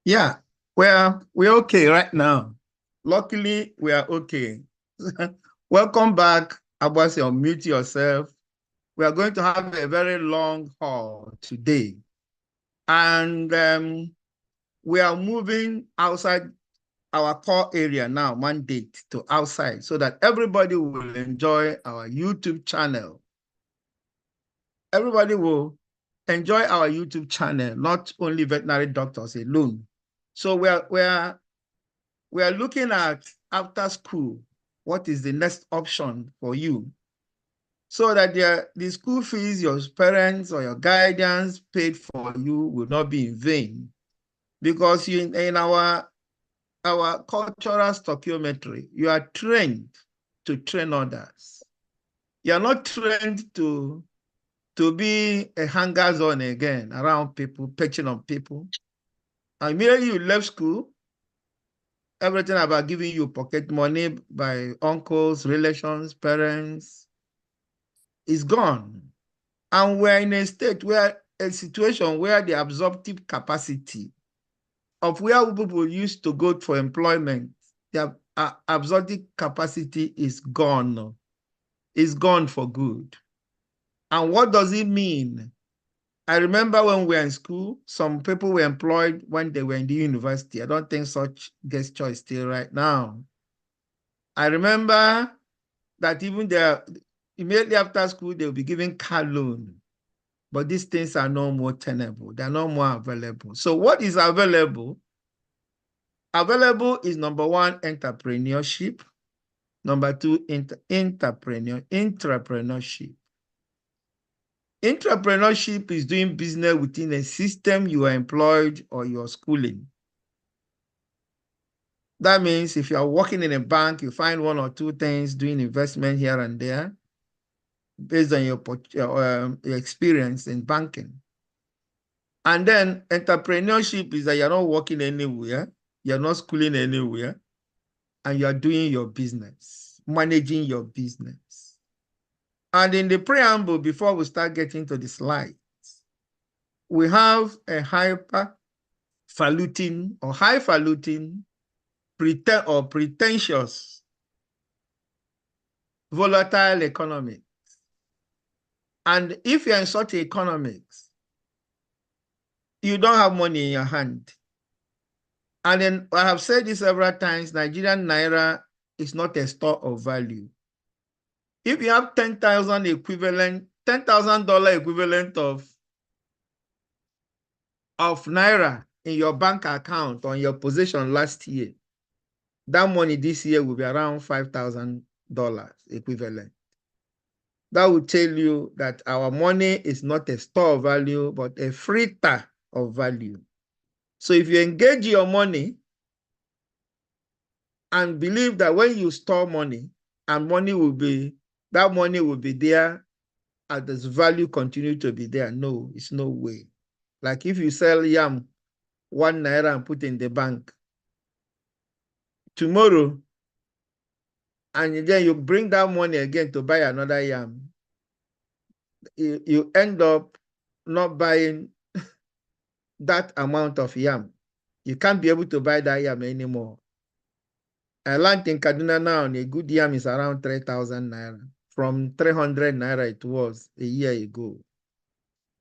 Yeah, we're okay right now. Luckily, we are okay. Welcome back. Abasi, unmute yourself. We are going to have a very long haul today. And we are moving outside our core area now, mandate to outside, so that everybody will enjoy our YouTube channel. Everybody will enjoy our YouTube channel, not only veterinary doctors alone. So we are looking at after school, what is the next option for you? So that the school fees your parents or your guardians paid for you will not be in vain. Because in our cultural stoichiometry, you are trained to train others. You are not trained to be a hanger-on again around people, pitching on people. And immediately you left school, everything about giving you pocket money by uncles, relations, parents is gone. And we're in a situation where the absorptive capacity of where people used to go for employment, their absorptive capacity is gone. It's gone for good. And what does it mean? I remember when we were in school, some people were employed when they were in the university. I don't think such gesture is still right now. I remember that even immediately after school, they'll be giving car loan. But these things are no more tenable. They're no more available. So what is available? Available is number one, entrepreneurship. Number two, entrepreneurship. Entrepreneurship is doing business within a system you are employed or you're schooling. That means if you are working in a bank, you find one or two things doing investment here and there based on your experience in banking. And then entrepreneurship is that you're not working anywhere, you're not schooling anywhere, and you're doing your business, managing your business. And in the preamble, before we start getting to the slides, we have a hyperfalutin or highfalutin or pretentious volatile economics. And if you're in such economics, you don't have money in your hand. And then I have said this several times, Nigerian Naira is not a store of value. If you have $10,000 equivalent of Naira in your bank account on your position last year, that money this year will be around $5,000 equivalent. That will tell you that our money is not a store of value, but a freighter of value. So if you engage your money and believe that when you store money, and that money will be there and this value continue to be there, no, it's no way. Like if you sell yam 1 naira and put in the bank, tomorrow, and then you bring that money again to buy another yam, you end up not buying that amount of yam. You can't be able to buy that yam anymore. I learned in Kaduna now, a good yam is around 3,000 naira. From 300 naira it was a year ago.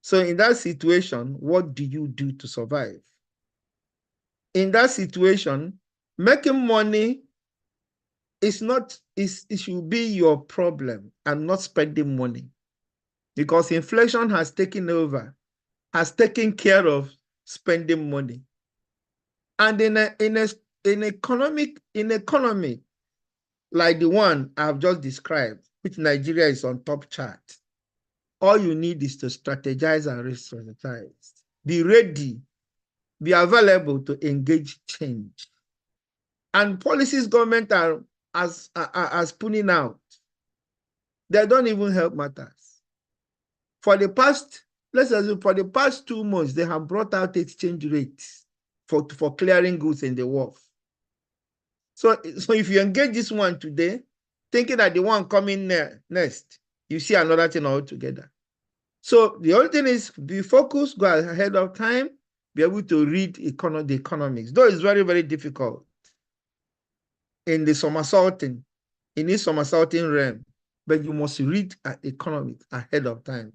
So in that situation, what do you do to survive? In that situation, making money it should be your problem and not spending money, because inflation has taken over, has taken care of spending money. And in an economy like the one I've just described, which Nigeria is on top chart, all you need is to strategize and re-strategize. Be ready, be available to engage change. And policies government are putting out, they don't even help matters. For the past, let's assume for the past 2 months, they have brought out exchange rates for clearing goods in the wharf. So if you engage this one today, thinking that the one coming next, you see another thing altogether. So the only thing is be focused, go ahead of time, be able to read the economics, though it's very, very difficult in the somersaulting, in this somersaulting realm, but you must read economics ahead of time.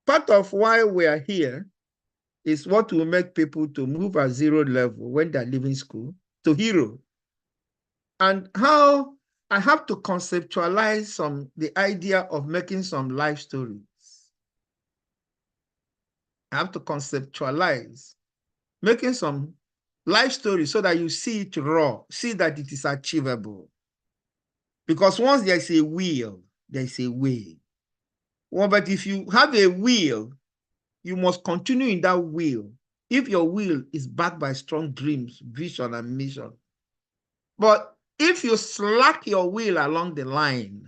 Part of why we are here is what will make people to move at zero level when they're leaving school to hero. And how I have to conceptualize the idea of making some life stories. I have to conceptualize making some life stories so that you see it raw, see that it is achievable. Because once there's a will, there's a way. Well, but if you have a will, you must continue in that will. If your will is backed by strong dreams, vision, and mission. But if you slack your will along the line,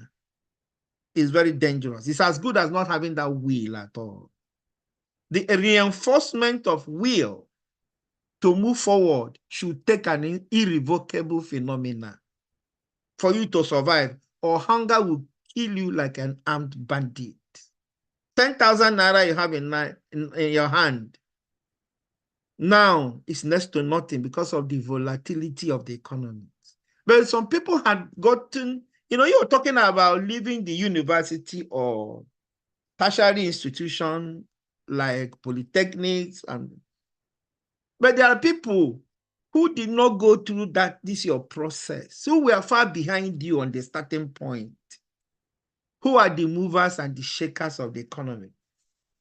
it's very dangerous. It's as good as not having that will at all. The reinforcement of will to move forward should take an irrevocable phenomenon for you to survive, or hunger will kill you like an armed bandit. 10,000 naira you have in your hand now is next to nothing because of the volatility of the economy. But some people had gotten, you were talking about leaving the university or tertiary institution like polytechnics, but there are people who did not go through this your process, so we are far behind you on the starting point. Who are the movers and the shakers of the economy?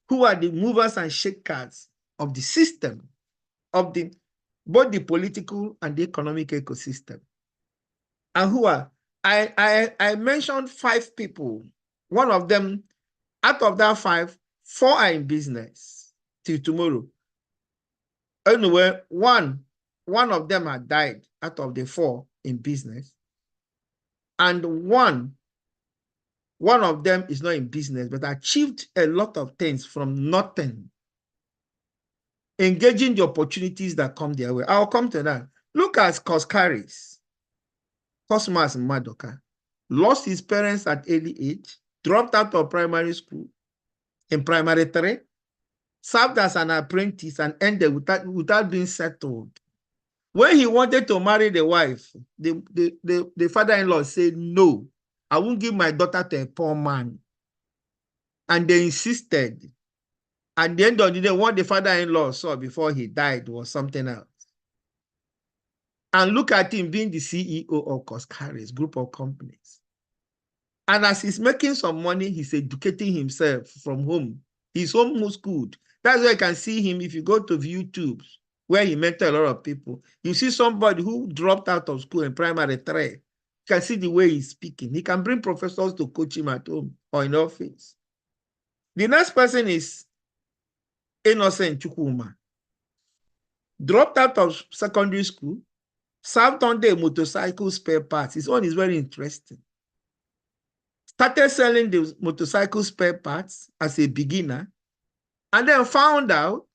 Who are the movers and shakers of the system, of both the political and the economic ecosystem? And who are, I mentioned 5 people. One of them, out of that 5, 4 are in business till tomorrow. Anyway, one of them had died out of the 4 in business. And one of them is not in business, but achieved a lot of things from nothing, engaging the opportunities that come their way. I'll come to that. Look at Coscaris, Cosmas Madoka, lost his parents at early age, dropped out of primary school in primary 3, served as an apprentice, and ended without being settled. When he wanted to marry the wife, the father-in-law said, no, I won't give my daughter to a poor man. And they insisted. At the end of the day, what the father-in-law saw before he died was something else. And look at him being the CEO of Coscaris group of companies. And as he's making some money, he's educating himself from home. He's homeschooled. That's why you can see him if you go to YouTube, where he mentored a lot of people. You see somebody who dropped out of school in primary 3. You can see the way he's speaking. He can bring professors to coach him at home or in office. The next person is Innocent Chukwuma. Dropped out of secondary school, served on the motorcycle spare parts. His own is very interesting. Started selling the motorcycle spare parts as a beginner, and then found out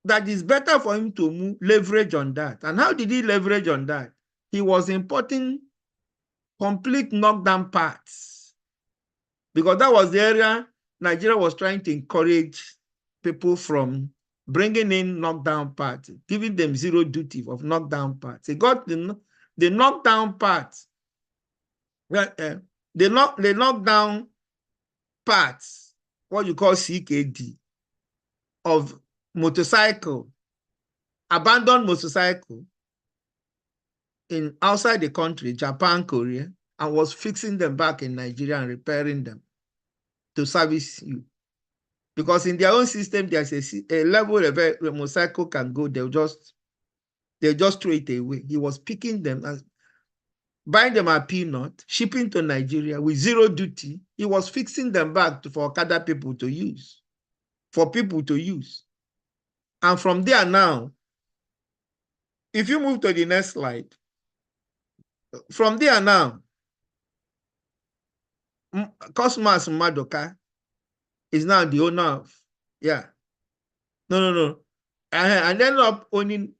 that it's better for him to leverage on that. And how did he leverage on that? He was importing complete knockdown parts, because that was the area Nigeria was trying to encourage people from bringing in knockdown parts, giving them zero duty of knockdown parts. They got the knockdown parts, the knockdown parts, what you call CKD, of motorcycle, abandoned motorcycle in outside the country, Japan, Korea, and was fixing them back in Nigeria and repairing them to service you. Because in their own system, there's a level of a motorcycle can go, they'll just throw it away. He was picking them and buying them at peanut, shipping to Nigeria with zero duty. He was fixing them back for Okada people to use, for people to use. And from there now, if you move to the next slide, from there now, Cosmas Madoka is now the owner of, and ended up owning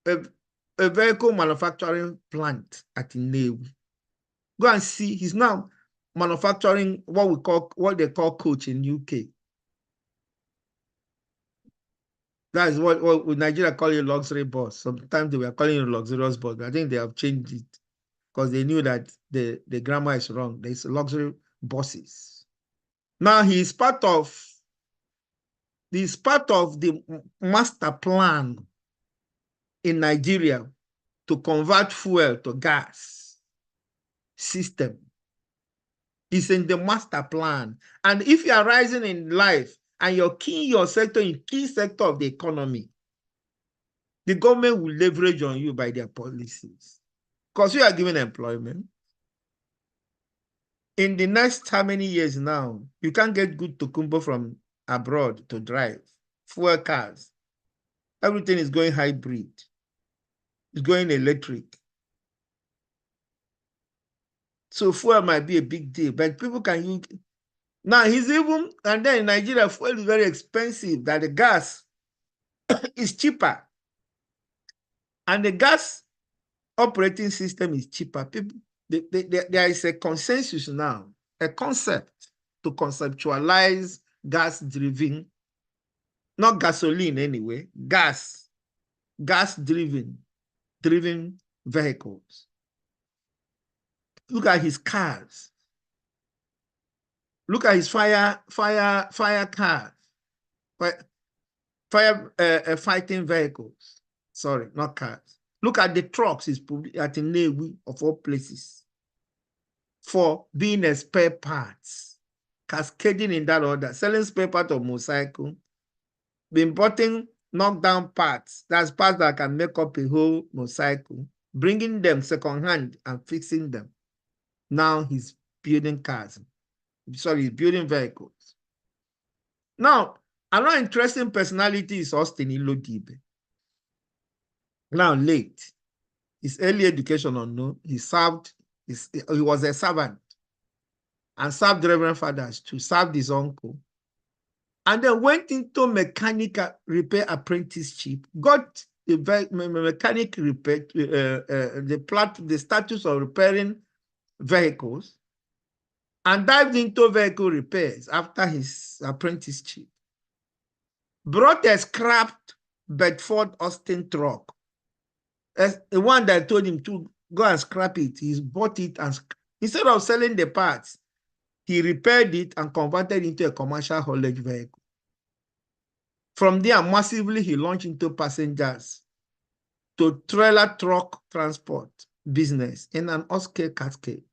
a vehicle manufacturing plant at Nnewi. Go and see, he's now manufacturing what they call coach in UK. That's what Nigeria call it luxury bus. Sometimes they were calling it luxurious bus, but I think they have changed it because they knew that the grammar is wrong. There's luxury buses. Now he's part of the master plan in Nigeria to convert fuel to gas system. It's in the master plan. And if you are rising in life and you're key your sector in key sector of the economy, the government will leverage on you by their policies because you are given employment. In the next how many years now, you can't get good tokumbo from abroad to drive, fuel cars. Everything is going hybrid. It's going electric. So fuel might be a big deal, but people can use. Now he's even, and then in Nigeria, fuel is very expensive, that the gas is cheaper. And the gas operating system is cheaper. People, there is a consensus now, a concept to conceptualize gas-driven, not gasoline anyway, gas-driven vehicles. Look at his cars. Look at his fire cars, fighting vehicles. Sorry, not cars. Look at the trucks he's at the Navy of all places for being a spare parts, cascading in that order, selling spare parts of motorcycle, importing knockdown parts, that's parts that can make up a whole motorcycle, bringing them secondhand and fixing them. Now he's building cars. Sorry, he's building vehicles. Now, another interesting personality is Austin Ilodibe. Now, late. His early education unknown. He was a servant and served Reverend Fathers to serve his uncle. And then went into mechanical repair apprenticeship, got a mechanic repair, the status of repairing vehicles, and dived into vehicle repairs after his apprenticeship. Brought a scrapped Bedford Austin truck. The one that told him to go and scrap it, he bought it, and instead of selling the parts, he repaired it and converted it into a commercial haulage vehicle. From there, massively, he launched into passengers to trailer truck transport business in an upscale cascade.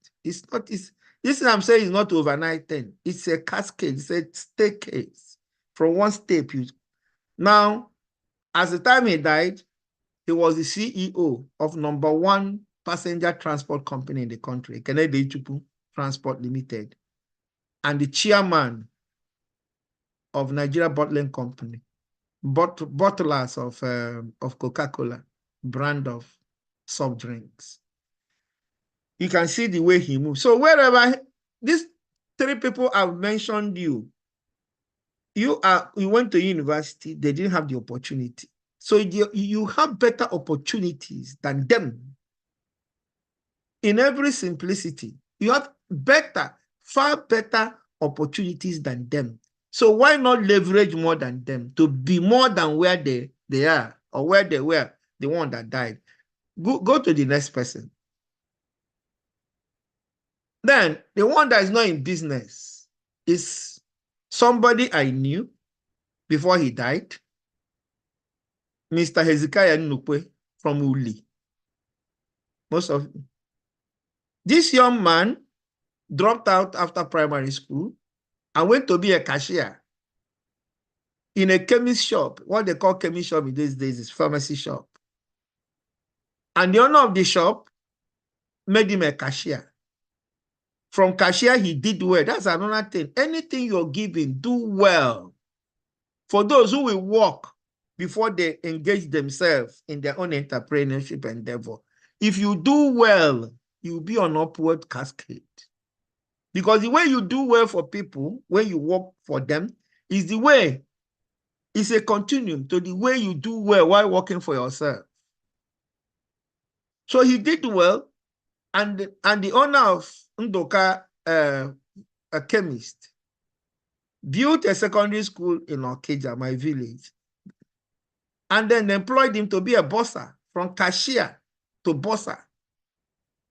This I'm saying is not overnight thing. It's a cascade. It's a staircase. From one step. Now, as the time he died, he was the CEO of #1 passenger transport company in the country, Kennedy Chupu Transport Limited, and the chairman of Nigeria Bottling Company, bottlers of Coca-Cola, brand of soft drinks. You can see the way he moves. So wherever these three people I've mentioned you went to university, they didn't have the opportunity. So you have better opportunities than them. In every simplicity, you have far better opportunities than them. So why not leverage more than them to be more than where they are or where they were, the one that died? Go to the next person. Then the one that is not in business is somebody I knew before he died, Mr. Hezekiah Nnukwe from Uli. This young man dropped out after primary school and went to be a cashier in a chemist shop. What they call chemist shop in these days is pharmacy shop. And the owner of the shop made him a cashier. From cashier, he did well. That's another thing. Anything you're giving, do well. For those who will work before they engage themselves in their own entrepreneurship endeavor, if you do well, you'll be on upward cascade. Because the way you do well for people, when you work for them, is the way, it's a continuum to the way you do well while working for yourself. So he did well, and the owner of Ndoka, a chemist, built a secondary school in Okeja, my village. and then employed him to be a bosser, from cashier to bosser.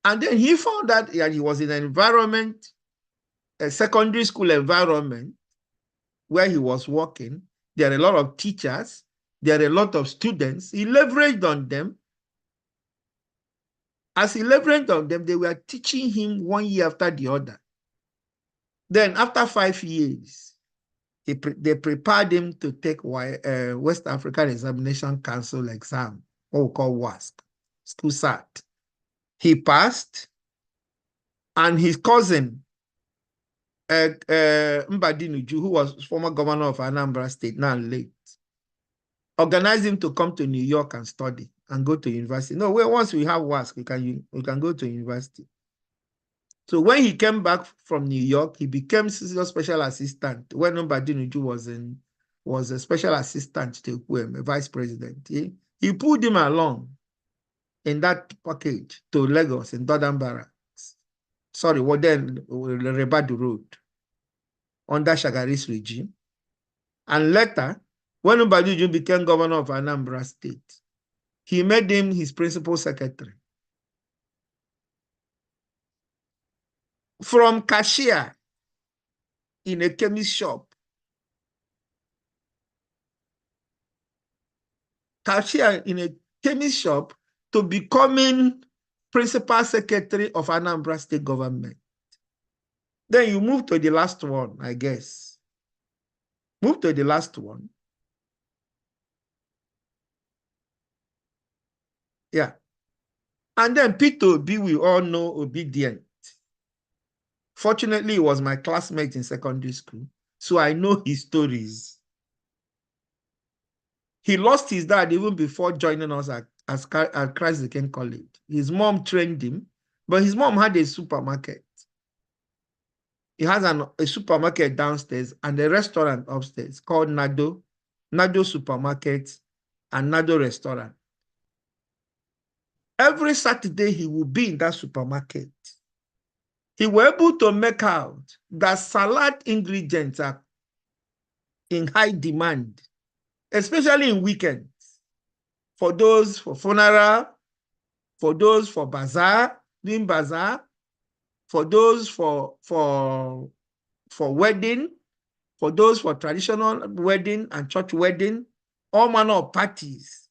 And then he found that he was in an environment, a secondary school environment, where he was working. There are a lot of teachers. There are a lot of students. He leveraged on them. As he leveraged on them, they were teaching him 1 year after the other. Then after 5 years, they prepared him to take West African Examination Council exam, what we call WASC, school SAT. He passed, and his cousin, Mbadinuju, who was former governor of Anambra State, now late, organized him to come to New York and study and go to university. No, once we have WASC, we can go to university. So when he came back from New York, he became senior special assistant. When Mbadinuju was a special assistant to a vice president. He pulled him along in that package to Lagos in Northern Barracks. Sorry, what then Rebadu Road under Shagari's regime. And later, when Mbadinuju became governor of Anambra State, he made him his principal secretary. From cashier in a chemist shop, cashier in a chemist shop, to becoming principal secretary of Anambra State government. Then you move to the last one, I guess. Move to the last one. Yeah. And then Peter Obi, we all know obedient. Fortunately, he was my classmate in secondary school, so I know his stories. He lost his dad even before joining us at Christ the King College. His mom trained him, but his mom had a supermarket. He has a supermarket downstairs and a restaurant upstairs called Nado Supermarket and Nado Restaurant. Every Saturday, he would be in that supermarket. He was able to make out that salad ingredients are in high demand, especially in weekends, for those for funeral, for those for bazaar, doing bazaar, for those for wedding, for those for traditional wedding and church wedding, all manner of parties.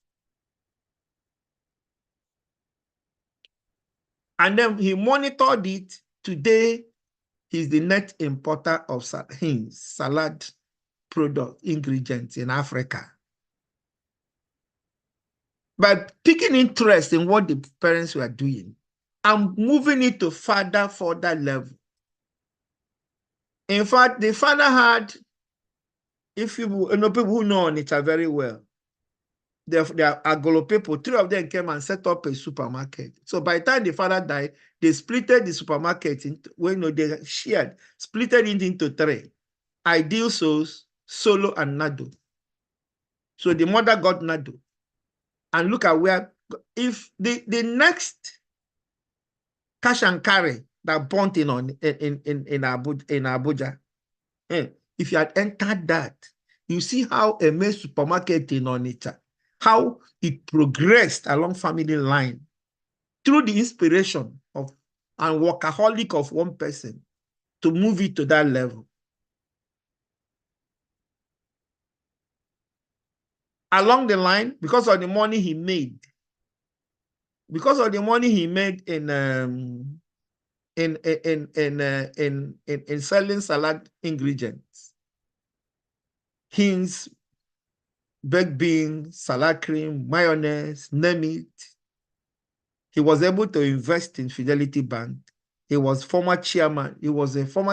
And then he monitored it. Today, he's the net importer of salad product ingredients in Africa. By taking interest in what the parents were doing and moving it to further level. In fact, the father had, if you know, people who know Onitsha very well, there are Agolo people, 3 of them came and set up a supermarket. So by the time the father died, they splitted the supermarket into, they shared, splitted it into 3. Ideal Souls, Solo, and Nado. So the mother got Nado. And look at where, if the next cash and carry that burnt in Abuja, if you had entered that, you see how a main supermarket in Onitsha, how it progressed along family line through the inspiration of and workaholic of one person to move it to that level. Along the line, because of the money he made, in selling salad ingredients, hints, baked beans, salad cream, mayonnaise, name it. He was able to invest in Fidelity Bank. He was a former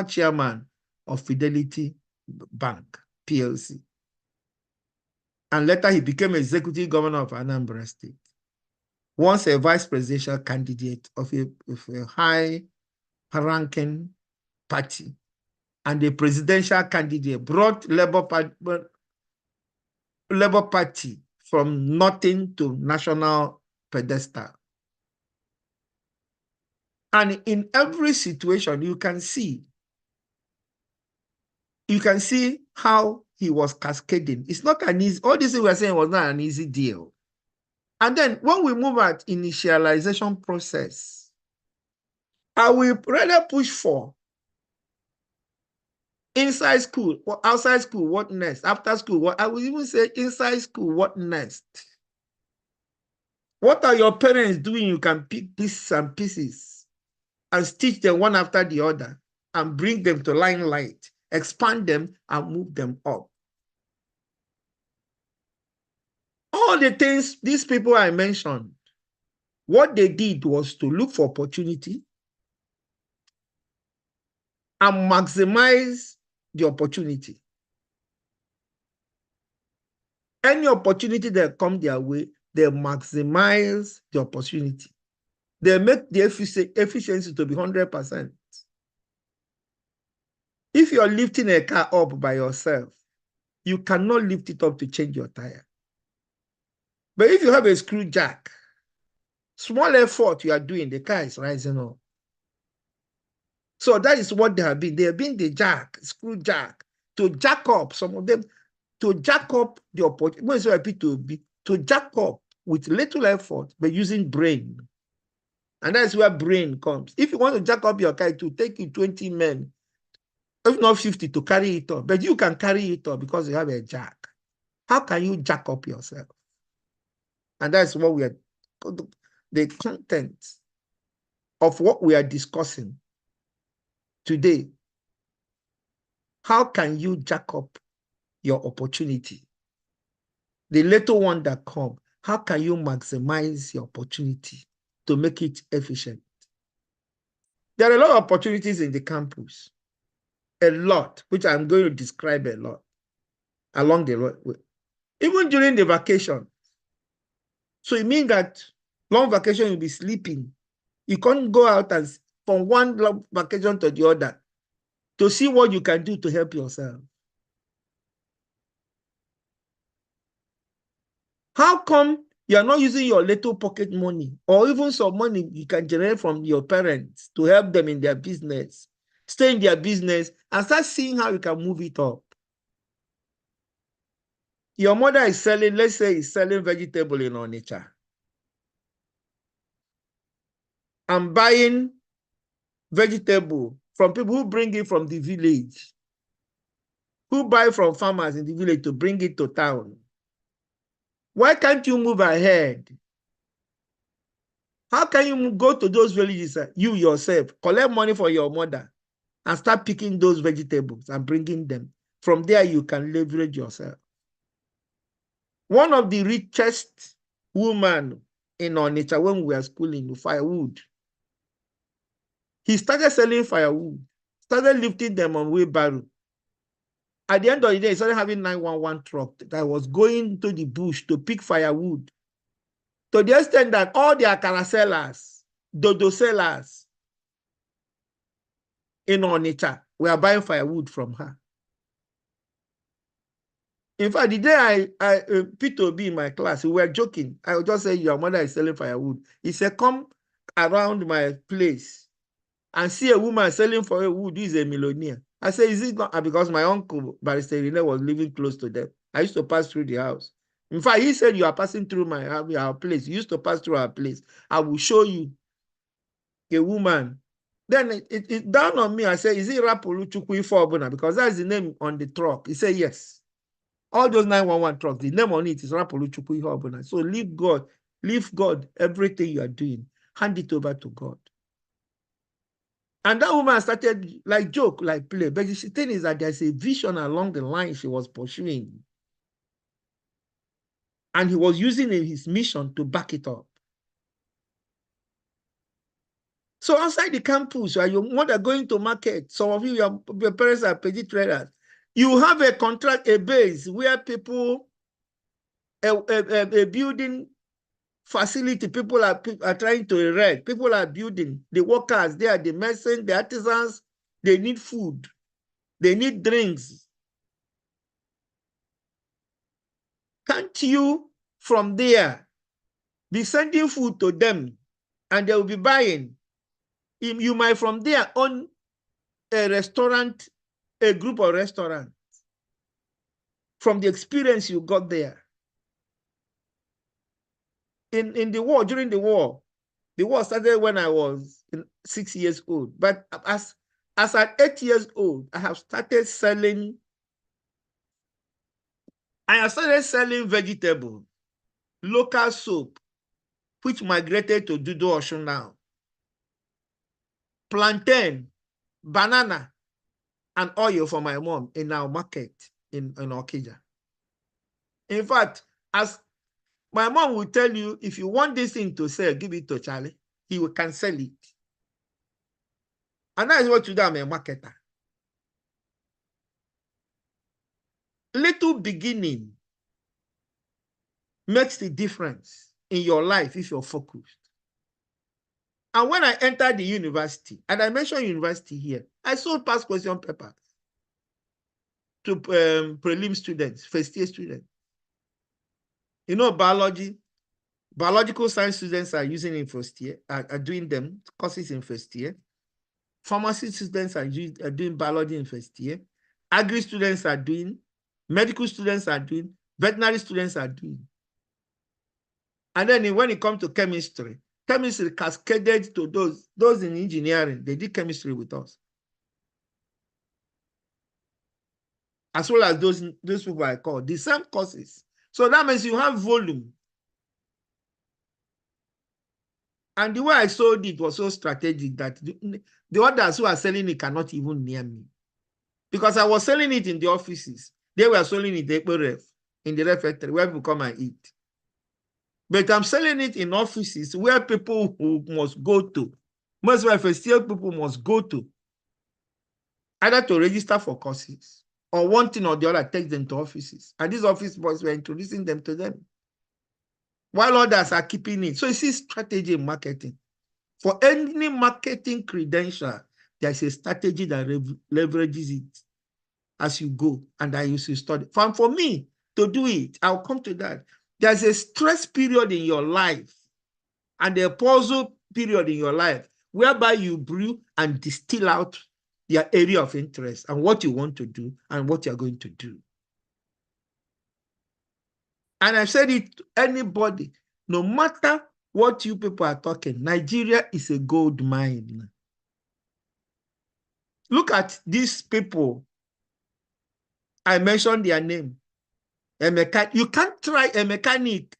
chairman of Fidelity Bank, PLC. And later he became executive governor of Anambra State. Once a vice presidential candidate of a high-ranking party, and the presidential candidate brought Labour Party from nothing to national pedestal. And in every situation, you can see how he was cascading. It's not an easy, all this we were saying was not an easy deal. And then when we move at initialization process, I will rather push for inside school or outside school, what next? After school, what? I will even say inside school, what next? What are your parents doing? You can pick pieces and pieces and stitch them one after the other and bring them to limelight, expand them and move them up. All the things these people I mentioned, what they did was to look for opportunity and maximize the opportunity. Any opportunity that come their way, they maximize the opportunity. They make the efficiency to be 100%. If you're lifting a car up by yourself, you cannot lift it up to change your tire. But if you have a screw jack, small effort you are doing, the car is rising up. So that is what they have been. They have been the jack, screw jack, to jack up, some of them, to jack up the opportunity, to jack up with little effort, but using brain. And that's where brain comes. If you want to jack up your car, it will take you 20 men, if not 50, to carry it up. But you can carry it up because you have a jack. How can you jack up yourself? And that's what we are, the content of what we are discussing today. How can you jack up your opportunity? The little one that comes, how can you maximize your opportunity to make it efficient? There are a lot of opportunities in the campus, a lot, which I'm going to describe a lot along the way, even during the vacation. So it means that long vacation, you'll be sleeping. You can't go out and from one long vacation to the other to see what you can do to help yourself. How come you're not using your little pocket money or even some money you can generate from your parents to help them in their business, stay in their business and start seeing how you can move it up? Your mother is selling, let's say, is selling vegetable in Onitsha. I'm buying vegetable from people who bring it from the village, who buy from farmers in the village to bring it to town. Why can't you move ahead? How can you go to those villages, you yourself, collect money for your mother and start picking those vegetables and bringing them? From there, you can leverage yourself. One of the richest women in Onitsha when we were schooling, firewood, he started selling firewood, started lifting them on wheelbarrow. At the end of the day, he started having 911 truck that was going to the bush to pick firewood, to the extent that all the akara sellers, dodo sellers in Onitsha were buying firewood from her. In fact, the day Peter B in my class, we were joking. I would just say, your mother is selling firewood. He said, come around my place and see a woman selling firewood who is a millionaire. I said, is it not? Because my uncle, Barrister Rene, was living close to them. I used to pass through the house. In fact, he said, you are passing through our place. You used to pass through our place. I will show you a woman. Then it dawned on me. I said, is it Rapolu Chukwu Ifeobuna? Because that's the name on the truck. He said, yes. All those 911 trucks, the name on it is Rapolu Chukwu Ifeobuna. So leave God, everything you are doing. Hand it over to God. And that woman started like joke, like play. But the thing is that there's a vision along the line she was pursuing. And he was using his mission to back it up. So outside the campus, your mother going to market, some of you, your parents are petty traders. You have a contract, a base where people, a building facility, people are trying to erect. People are building. The workers, they are the masons, the artisans, they need food. They need drinks. Can't you, from there, be sending food to them and they will be buying? You might from there own a restaurant, a group of restaurants. from the experience you got there. In the war, during the war started when I was 6 years old. But as at 8 years old, I have started selling. I have started selling vegetable, local soap, which migrated to Dudu Osun now, plantain, banana, and oil for my mom in our market in Okija. In fact, as my mom will tell you, if you want this thing to sell, give it to Charlie. He can sell it. And that is what you do. I'm a marketer. Little beginning makes the difference in your life if you're focused. And when I entered the university, and I mentioned university here, I sold past question papers to prelim students, first year students. You know, biological science students are using in first year, are doing them courses in first year. Pharmacy students are doing biology in first year. Agri students are doing, medical students are doing, veterinary students are doing. And then when it comes to chemistry cascaded to those in engineering. They did chemistry with us. As well as those people I call the same courses. So that means you have volume. And the way I sold it was so strategic that the others who are selling it cannot even near me. Because I was selling it in the offices. They were selling it in the refectory where people come and eat. But I'm selling it in offices where people who must go to. Most of my first year people must go to. Either to register for courses or one thing or the other takes them to offices. And these office boys were introducing them to them, while others are keeping it. So you see strategy in marketing. For any marketing credential, there's a strategy that leverages it as you go and that you should study. For me to do it, I'll come to that. There's a stress period in your life and a puzzle period in your life whereby you brew and distill out your area of interest and what you want to do and what you're going to do. And I've said it to anybody, no matter what you people are talking, Nigeria is a gold mine. Look at these people. I mentioned their name. You can't try a mechanic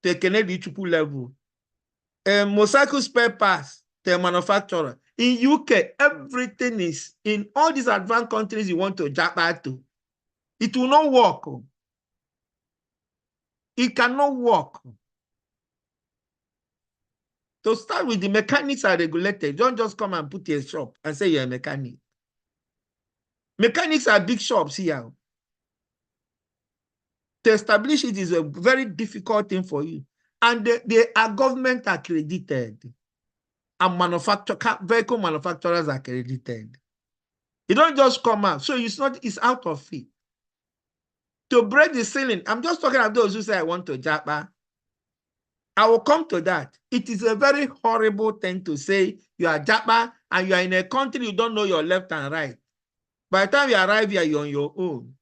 to a Kennedy Chupu level. A motorcycle spare parts to a manufacturer. In UK, everything is, in all these advanced countries you want to jump back to, it will not work. It cannot work. To start with, the mechanics are regulated. Don't just come and put a shop and say you're a mechanic. Mechanics are big shops here. To establish it is a very difficult thing for you. And they are government accredited. And vehicle manufacturers are accredited. You don't just come out. So it's out of it. To break the ceiling, I'm just talking about those who say I want to japa. I will come to that. It is a very horrible thing to say you are japa and you are in a country you don't know your left and right. By the time you arrive here, you're on your own.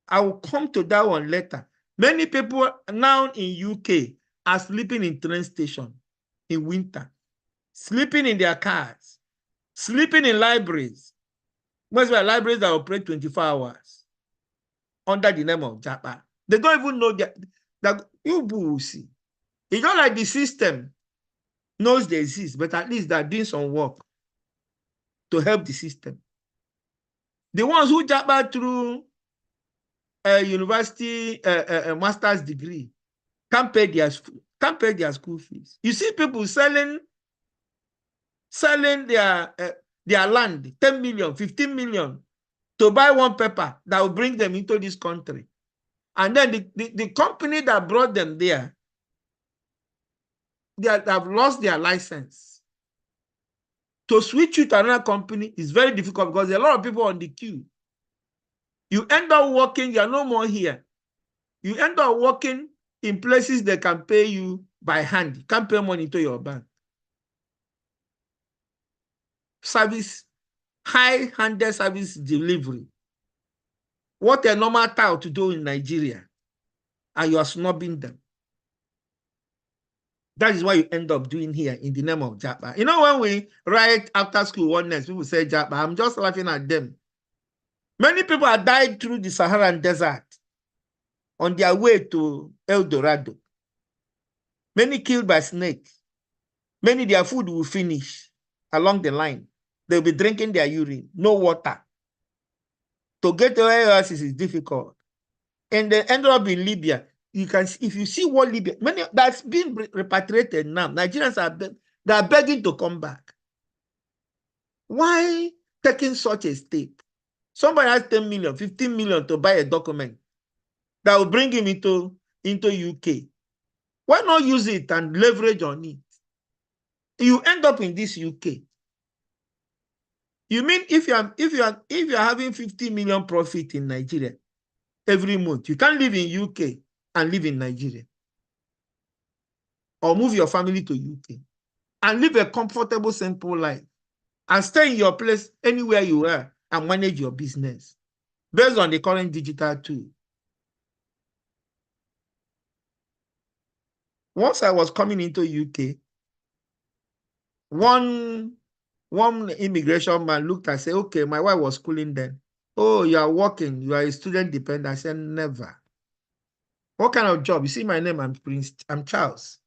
I will come to that one later. Many people now in UK are sleeping in train station in winter, sleeping in their cars, sleeping in libraries. Most of the libraries that operate 24 hours under the name of Japa. They don't even know that you will see. It's not like the system knows they exist, but at least they're doing some work to help the system. The ones who Japa through a university, a master's degree, can't pay their school fees. You see people selling their land, 10 million, 15 million, to buy one paper that will bring them into this country. And then the company that brought them there, they have lost their license. To switch you to another company is very difficult because there are a lot of people on the queue. You end up working, you are no more here. You end up working in places that can pay you by hand. You can't pay money to your bank. Service, high-handed service delivery. what a normal tout do in Nigeria, and you are snubbing them. That is what you end up doing here in the name of Japa. You know, when we write after school oneness, people say Japa. I'm just laughing at them. Many people have died through the Saharan desert on their way to El Dorado. Many killed by snakes. Many, their food will finish along the line. They'll be drinking their urine, no water. To get to oasis is difficult. And they ended up in Libya. You can, if you see what Libya, many that's been repatriated now. Nigerians are begging to come back. Why taking such a step? Somebody has 10 million, 15 million to buy a document that will bring him into UK. Why not use it and leverage on it? You end up in this UK. You mean if you're having 50 million profit in Nigeria every month, you can't live in UK and live in Nigeria, or move your family to UK and live a comfortable, simple life and stay in your place anywhere you are and manage your business based on the current digital tool. Once I was coming into UK, one immigration man looked and said, okay, my wife was schooling then. Oh, you are working, you are a student dependent. I said, never. What kind of job? You see my name, I'm Charles.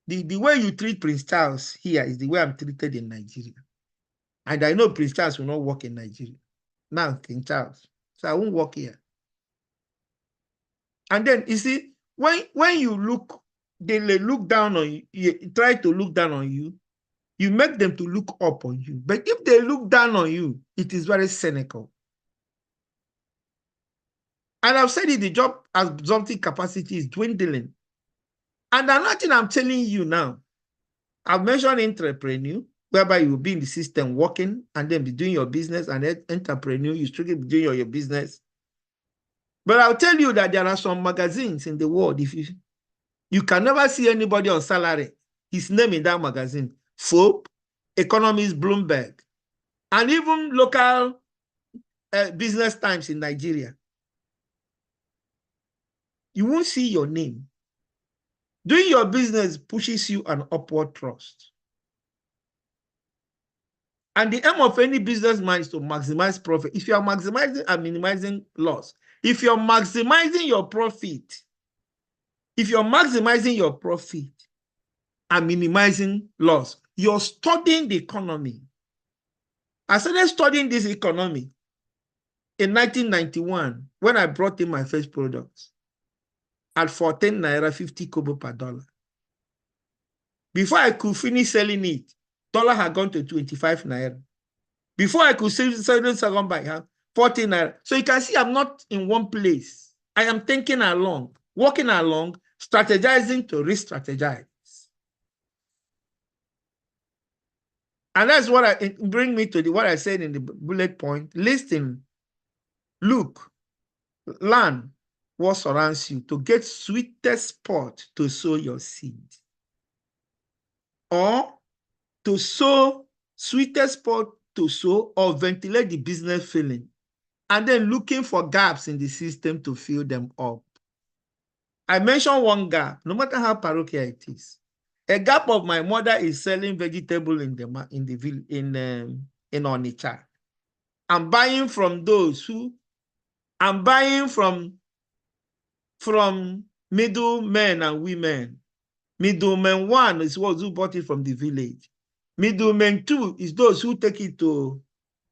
The way you treat Prince Charles here is the way I'm treated in Nigeria. And I know Prince Charles will not work in Nigeria. Now, King Charles. So I won't work here. And then, you see, when you look, they look down on you, you try to look down on you, you make them to look up on you. But if they look down on you, it is very cynical. And I've said it, the job absorbing capacity is dwindling. And another thing I'm telling you now, I've mentioned entrepreneur, whereby you will be in the system working and then be doing your business, and entrepreneur, you strictly be doing your business. But I'll tell you that there are some magazines in the world, if you can never see anybody on salary, his name in that magazine, Forbes, Economist, Bloomberg, and even local business times in Nigeria. You won't see your name. Doing your business pushes you an upward thrust. And the aim of any businessman is to maximize profit. If you are maximizing and minimizing loss, if you're maximizing your profit, and minimizing loss, you're studying the economy. I started studying this economy in 1991 when I brought in my first products at 14 naira 50 kobo per dollar. Before I could finish selling it, dollar had gone to 25 naira. Before I could sell the second buy, 14 naira. So you can see I'm not in one place. I am thinking along, walking along, strategizing to re-strategize. And that's what bring me to what I said in the bullet point. Listen, look, learn what surrounds you to get sweetest spot to sow your seed. Or to sow sweetest spot to sow or ventilate the business feeling, and then looking for gaps in the system to fill them up. I mentioned one gap, no matter how parochial it is. A gap of my mother is selling vegetable in Onitsha. I'm buying from those who, I'm buying from middlemen and women. Middleman 1 is those who bought it from the village. Middleman 2 is those who take it to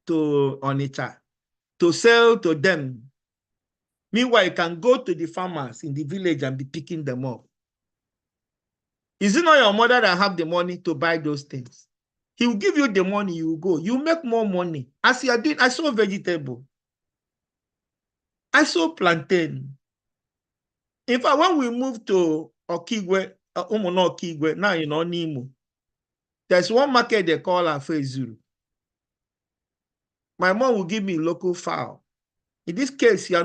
Onitsha to sell to them. Meanwhile, you can go to the farmers in the village and be picking them up. Is it not your mother that have the money to buy those things? He will give you the money, you will go. You make more money. As you are doing, I saw vegetable. I saw plantain. In fact, when we moved to Okigwe, now you know Nimo, there's one market they call Afezuru. My mom will give me local fowl. In this case, you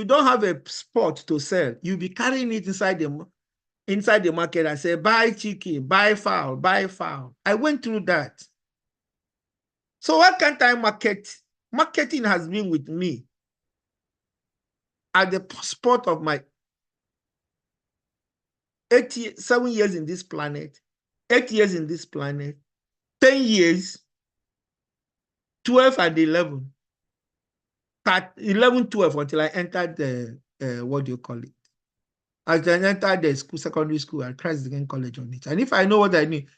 don't have a spot to sell. You'll be carrying it inside the market and say, buy chicken, buy fowl, buy fowl. I went through that. So why can't I market Marketing has been with me at the spot of my 7 years in this planet, 8 years in this planet, 10 years, 12 and 11, 11, 12 until I entered the, what do you call it? As I entered the school, secondary school at Christ Again College on it. And if I know what I need,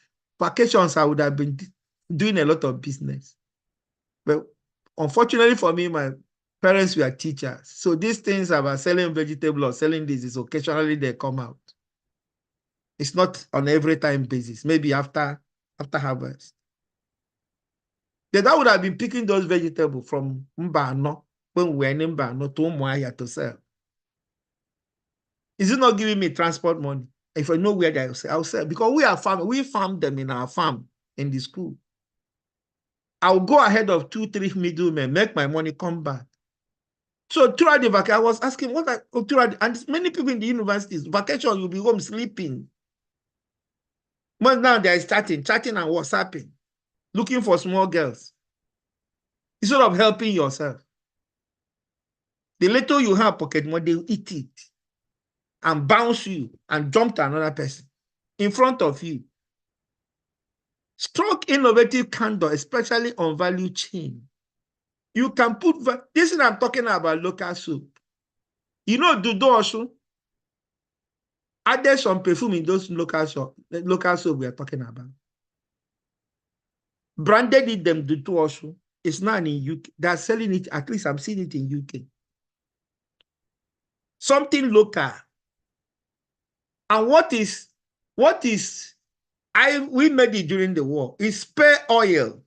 vacations, I would have been doing a lot of business. But unfortunately for me, my parents were teachers. So these things about selling vegetable or selling this is occasionally they come out. It's not on every time basis, maybe after harvest. Then I would have been picking those vegetables from Mbano when we were in Mbano to Umuahia to sell. Is it not giving me transport money? If I know where they are, I'll sell. Because we farm them in our farm in the school. I'll go ahead of 2, 3 middlemen, make my money, come back. So throughout the vacation, I was asking and many people in the universities, vacation, you'll be home sleeping. But now they're chatting and WhatsApping, looking for small girls. Instead of helping yourself. The little you have pocket money, they'll eat it and bounce you and jump to another person in front of you. Struck innovative candor, especially on value chain. You can put, this is I'm talking about local soap. You know, Dudu also added some perfume in those local soap we are talking about. Branded it them Dudu also. It's not in UK. They're selling it, at least I'm seeing it in UK. Something local. And we made it during the war. It's spare oil.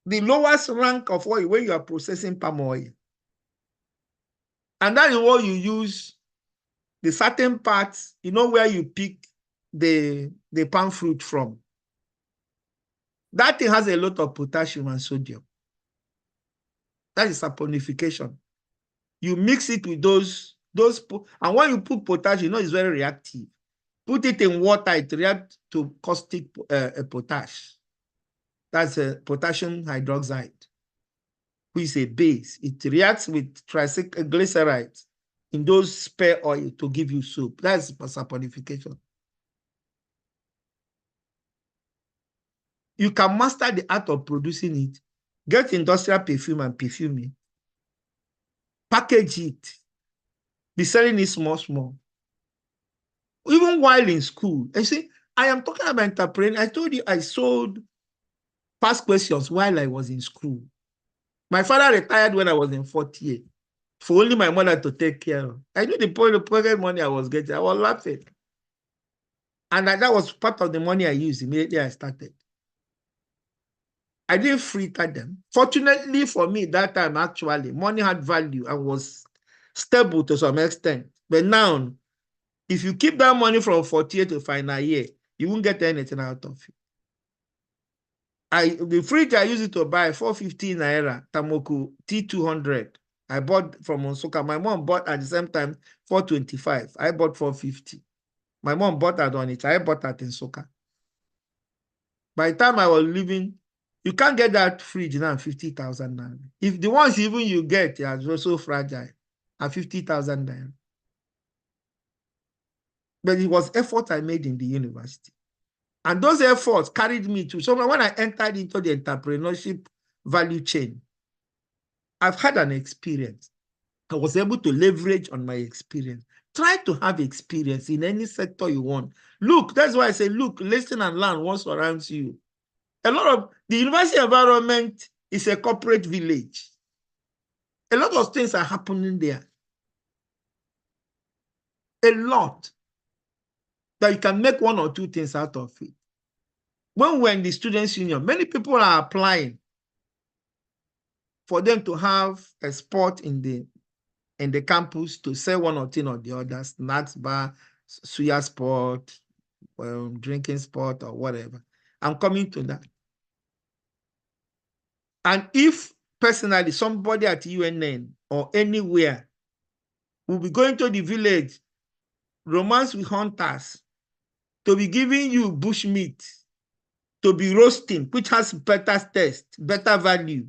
The lowest rank of oil when you are processing palm oil. And that is what you use the certain parts, you know, where you pick the palm fruit from. That thing has a lot of potassium and sodium. That is saponification. You mix it with those, and when you put potassium, you know it's very reactive. Put it in water, it reacts to caustic potash. That's a potassium hydroxide, which is a base. It reacts with triglycerides in those spare oil to give you soap. That's saponification. You can master the art of producing it. Get industrial perfume and perfume it. Package it. Be selling it small. Even while in school. You see, I am talking about entrepreneurship. I told you I sold past questions while I was in school. My father retired when I was in 4th year for only my mother to take care of. I knew the pocket money I was getting. I was laughing. And that was part of the money I used immediately I started. I didn't fritter them. Fortunately for me, that time actually, money had value and was stable to some extent. But now, if you keep that money from 4th year to final year, you won't get anything out of it. The fridge I used it to buy 450 naira, Tamoku T200. I bought from Onsoka. My mom bought at the same time 425. I bought 450. My mom bought that on it. I bought that in Soka. By the time I was leaving, you can't get that fridge now 50,000 naira. If the ones even you get are also fragile at 50,000 naira. But it was effort I made in the university. And those efforts carried me to, so when I entered into the entrepreneurship value chain, I've had an experience. I was able to leverage on my experience. Try to have experience in any sector you want. Look, that's why I say, look, listen and learn what surrounds you. A lot of the university environment is a corporate village. A lot of things are happening there. A lot. That you can make 1 or 2 things out of it. When we're in the students' union, many people are applying for them to have a spot in the campus to sell 1 or 2 or the other, snacks bar, suya spot, drinking spot, or whatever. I'm coming to that. And if personally somebody at UNN or anywhere will be going to the village, romance with hunters, to be giving you bush meat, to be roasting, which has better taste, better value,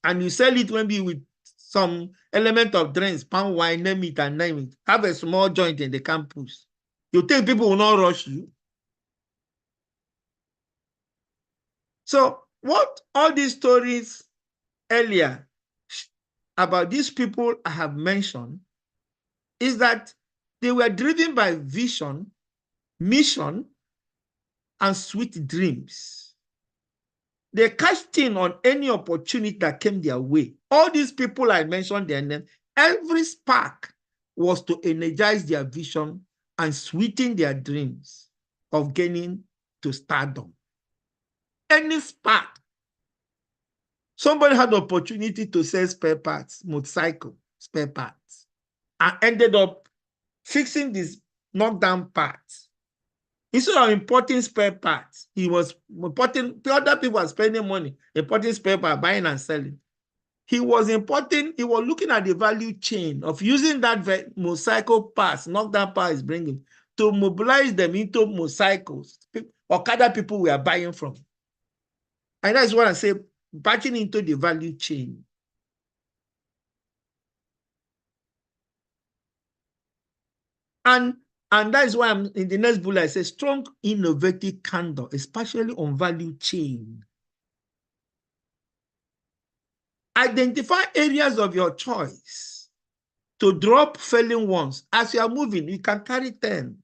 and you sell it maybe with some element of drinks, palm wine, name it and name it. Have a small joint in the campus. You think people will not rush you? So what all these stories earlier about these people I have mentioned is that they were driven by vision, mission, and sweet dreams. They cashed in on any opportunity that came their way. All these people I mentioned their name, every spark was to energize their vision and sweeten their dreams of gaining to stardom. Any spark. Somebody had the opportunity to sell spare parts, motorcycle spare parts, and ended up fixing this knockdown parts. Instead of importing spare parts, he was importing, other people were spending money, importing spare parts, buying and selling. He was importing, he was looking at the value chain of using that motorcycle parts, knockdown parts bringing, to mobilize them into motorcycles. Okada people were buying from. And that's what I say, backing into the value chain. And that is why I'm in the next bullet, I say strong, innovative candor, especially on value chain. Identify areas of your choice to drop failing ones. As you are moving, you can carry 10.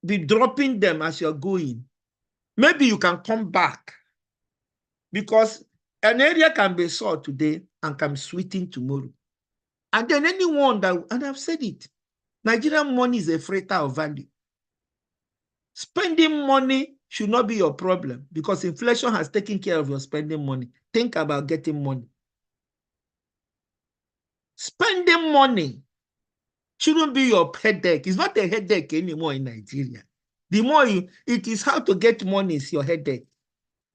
Be dropping them as you're going. Maybe you can come back because an area can be sold today and can be sweetened tomorrow. And then anyone that, and I've said it, Nigerian money is a freighter of value. Spending money should not be your problem because inflation has taken care of your spending money. Think about getting money. Spending money shouldn't be your headache. It's not a headache anymore in Nigeria. The more it is how to get money is your headache.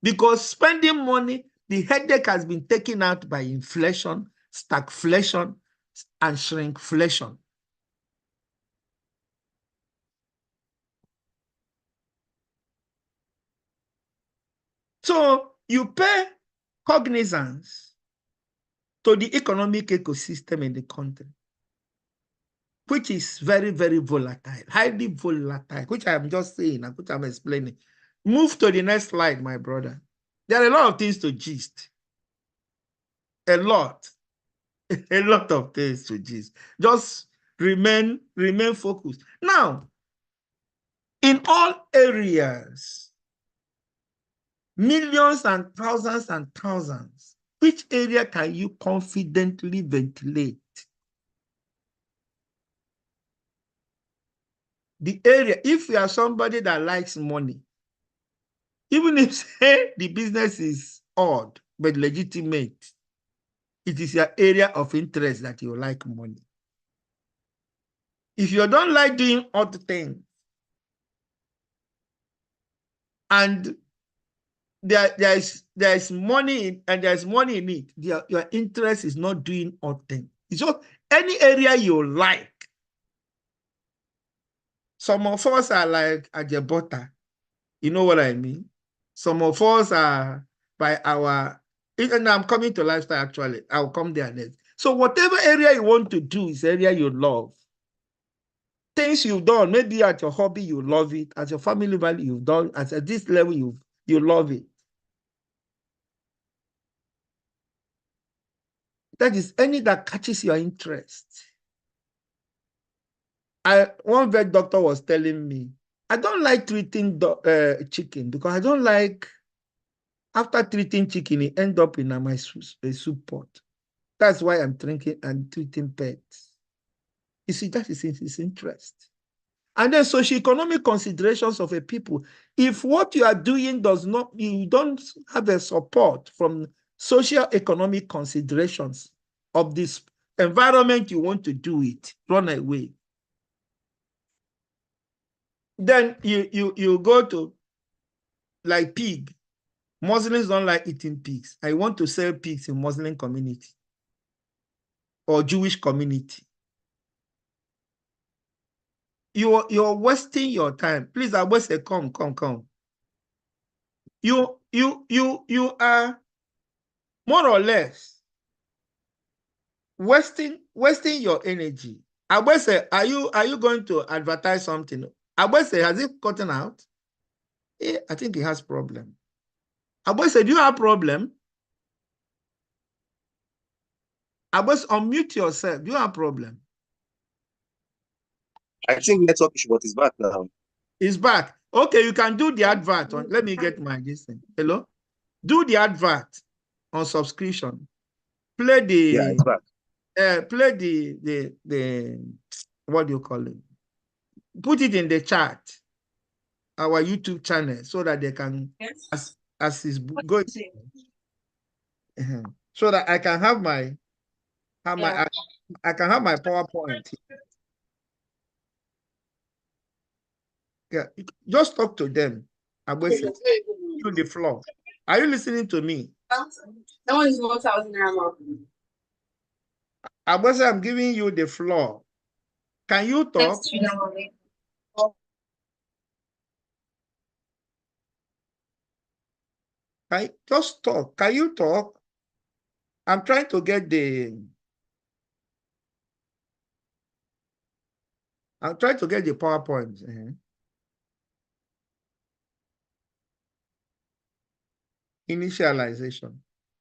Because spending money, the headache has been taken out by inflation, stagflation, and shrinkflation. So you pay cognizance to the economic ecosystem in the country, which is very, very volatile, highly volatile, which I am just saying, which I'm explaining. Move to the next slide, my brother. There are a lot of things to gist. A lot of things to gist. Just remain focused. Now, in all areas, millions and thousands, which area can you confidently ventilate? The area, if you are somebody that likes money, even if say the business is odd but legitimate, it is your area of interest that you like money. If you don't like doing odd things and there's money and there's money in it, your interest is not doing odd things. It's just any area you like. Some of us are like Ajebota. You know what I mean? Some of us are by our, and I'm coming to lifestyle actually. I'll come there next. So whatever area you want to do is area you love. Things you've done, maybe at your hobby, you love it. At your family value, you've done, at this level, you love it. That is any that catches your interest. One vet doctor was telling me, I don't like treating chicken because I don't like, after treating chicken, it ends up in my soup pot. That's why I'm drinking and treating pets. You see, that is his interest. And then socioeconomic considerations of a people. If what you are doing does not, you don't have a support from socio-economic considerations of this environment you want to do it, run away. Then you go to like pig. Muslims don't like eating pigs. I want to sell pigs in Muslim community or Jewish community. You're wasting your time. Please, I will say, come. You are more or less wasting your energy. Abwese, are you going to advertise something? Abwese, has it gotten out? Yeah, I think he has problem. Abwese, do you have problem? Abwese, unmute yourself. Do you have problem? I think network issue, but it's back now. It's back. Okay, you can do the advert on. Let me get my this thing. Hello? Do the advert on subscription. Play Yeah, it's back. play the what do you call it? Put it in the chat, our YouTube channel, so that they can, as is going, so that I can have my I can have my PowerPoint. Yeah, just talk to them. Abwese, to the floor. Are you listening to me? That one is 1,000 naira. Abwese, I'm giving you the floor. Can you talk? Just talk. Can you talk? I'm trying to get the PowerPoint. Initialization.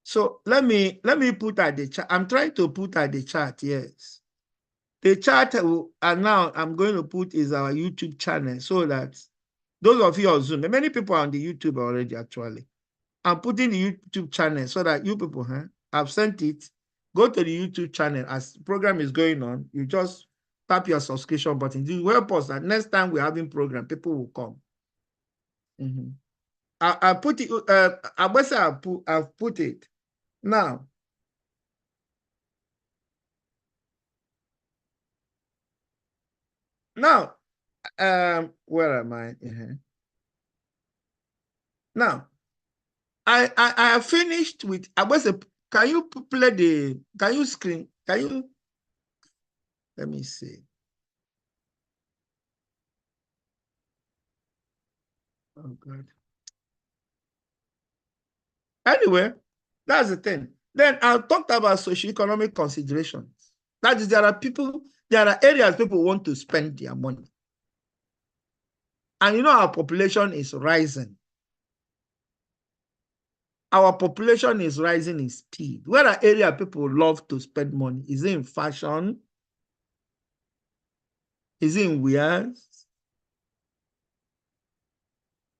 So let me put at the chat. I'm trying to put at the chat. Yes. The chat, and now I'm going to put is our YouTube channel, so that those of you on Zoom, many people are on the YouTube already, actually. I'm putting the YouTube channel so that you people, I've sent it. Go to the YouTube channel as the program is going on. You just tap your subscription button. It will help us that next time we're having program, people will come. I put it, I've put it. Now, where am I? Now, I have finished with, can you play can you screen, let me see. Oh God. Anyway, that's the thing. Then I talked about socioeconomic considerations. That is, there are areas people want to spend their money. And you know, our population is rising. Our population is rising in speed. Where are areas people love to spend money? Is it in fashion? Is it in wares?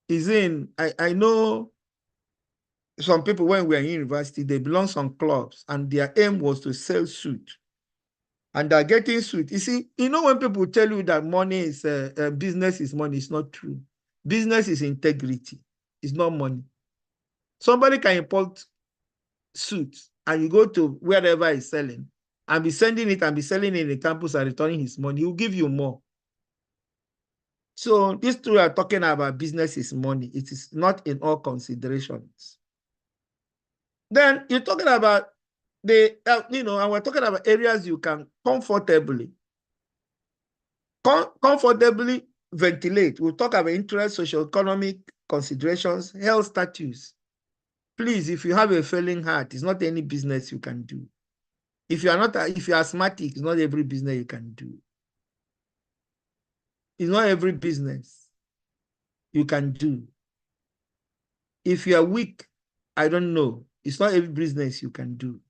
Is it in, I know some people, when we are in university, they belong to some clubs and their aim was to sell suit. And they're getting suit. You see, you know, when people tell you that money is, business is money, it's not true. Business is integrity. It's not money. Somebody can import suits and you go to wherever he's selling and be sending it and be selling it in the campus and returning his money. He'll give you more. So these two are talking about business is money. It is not in all considerations. Then you're talking about and we're talking about areas you can comfortably ventilate. We'll talk about interest, socio-economic considerations, health status. Please, if you have a failing heart, it's not any business you can do. If you're asthmatic, it's not every business you can do. It's not every business you can do. If you are weak, I don't know. It's not every business you can do.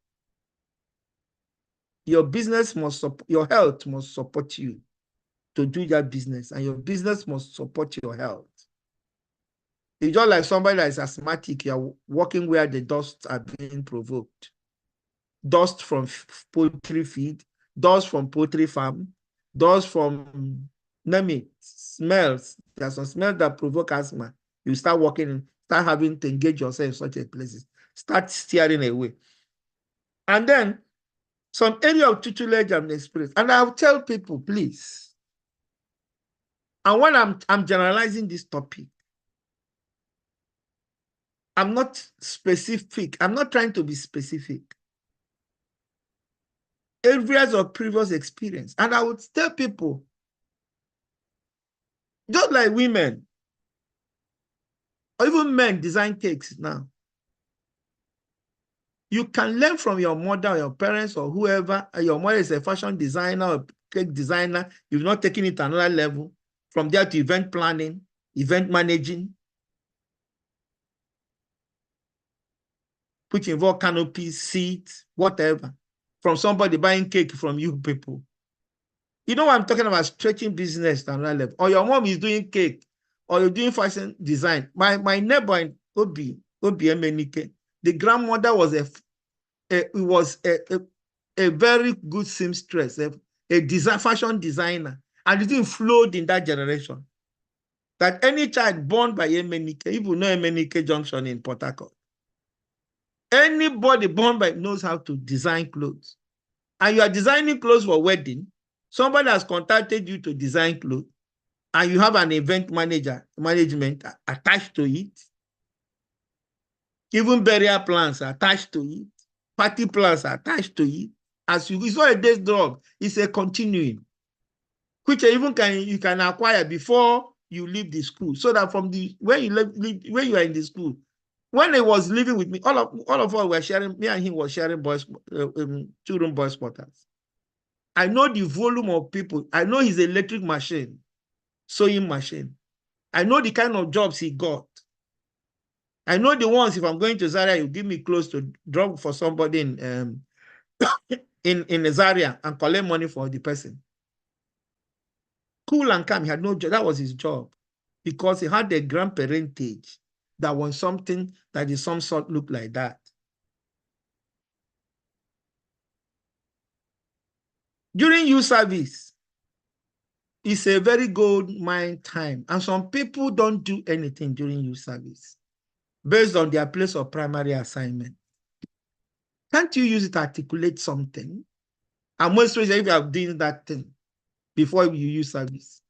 Your business your health must support you to do that business, and your business must support your health. It's just like somebody that is asthmatic, you're working where the dust are being provoked. Dust from poultry feed, dust from poultry farm, dust from, name it, smells. There's some smells that provoke asthma. You start working, start having to engage yourself in such a places. Start steering away. And then some area of tutelage and experience. And I'll tell people, please. And when I'm generalizing this topic, I'm not specific. I'm not trying to be specific. Areas of previous experience. And I would tell people, just like women, or even men design cakes now. You can learn from your mother or your parents or whoever. Your mother is a fashion designer or cake designer. You've not taken it to another level. From there to event planning, event managing, which involve canopies, seats, whatever. From somebody buying cake from you people. You know what I'm talking about, stretching business to another level. Or your mom is doing cake, or you're doing fashion design. My neighbor in Obi Emenike, the grandmother was a very good seamstress, a fashion designer, and it didn't flowed in that generation. That any child born by Emenike, if you know Emenike Junction in Port Harcourt, anybody born by knows how to design clothes. And you are designing clothes for wedding, somebody has contacted you to design clothes, and you have an event management attached to it, even burial plans are attached to it, party plans are attached to it. As you, it's not a day's job, it's a continuing, which you can acquire before you leave the school, so that from the when you are in the school, when he was living with me, all of us were sharing. Me and him was sharing boys, 2-room boys quarters. I know the volume of people. I know his electric machine, sewing machine. I know the kind of jobs he got. I know the ones, if I'm going to Zaria, you give me clothes to drop for somebody in Zaria and collect money for the person. Cool and calm, he had no job. That was his job, because he had a grandparentage that was something that is some sort look like that. During youth service, it's a very good mind time. And some people don't do anything during youth service based on their place of primary assignment. Can't you use it to articulate something? And most especially if you are doing that thing before you use service.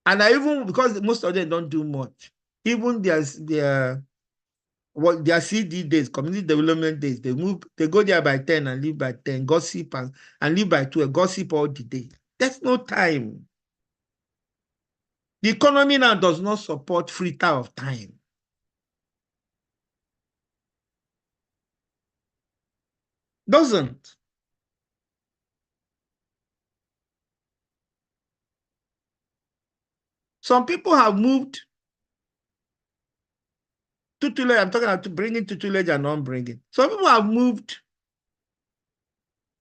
And I even, because most of them don't do much, even their CD days, community development days, they go there by 10 and leave by 10, gossip and leave by 12, gossip all the day. There's no time. The economy now does not support free time of time. Doesn't. Some people have moved tutelage. I'm talking about bringing tutelage and non-bringing. Some people have moved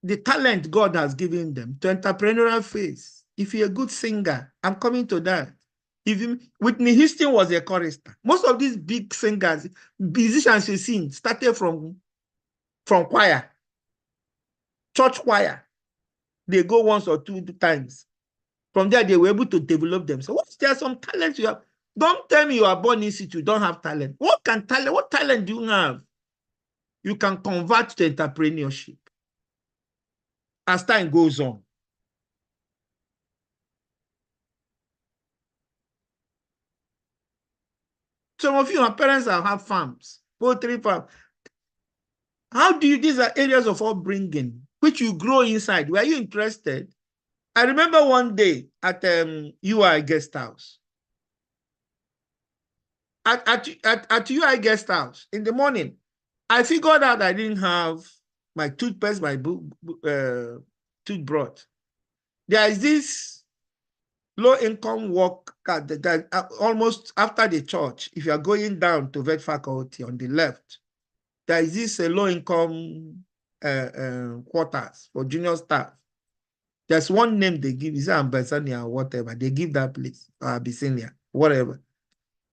the talent God has given them to entrepreneurial phase. If you're a good singer, I'm coming to that. Whitney Houston was a chorister. Most of these big singers, musicians you sing, started from choir, church choir. They go once or two times. From there, they were able to develop themselves. There are some talents you have. Don't tell me you are born in situ, you don't have talent. What talent do you have? You can convert to entrepreneurship as time goes on. Some of you, your parents have farms, poultry farms. How do you, these are areas of upbringing, which you grow inside. Were you interested? I remember one day at UI guest house. At UI guest house, in the morning, I figured out I didn't have my toothpaste, my toothbrush. There is this low-income worker that almost after the church, if you are going down to vet faculty on the left, there is this low-income quarters for junior staff. There's one name they give, is it Ambasania or whatever? They give that place, or Abyssinia, whatever.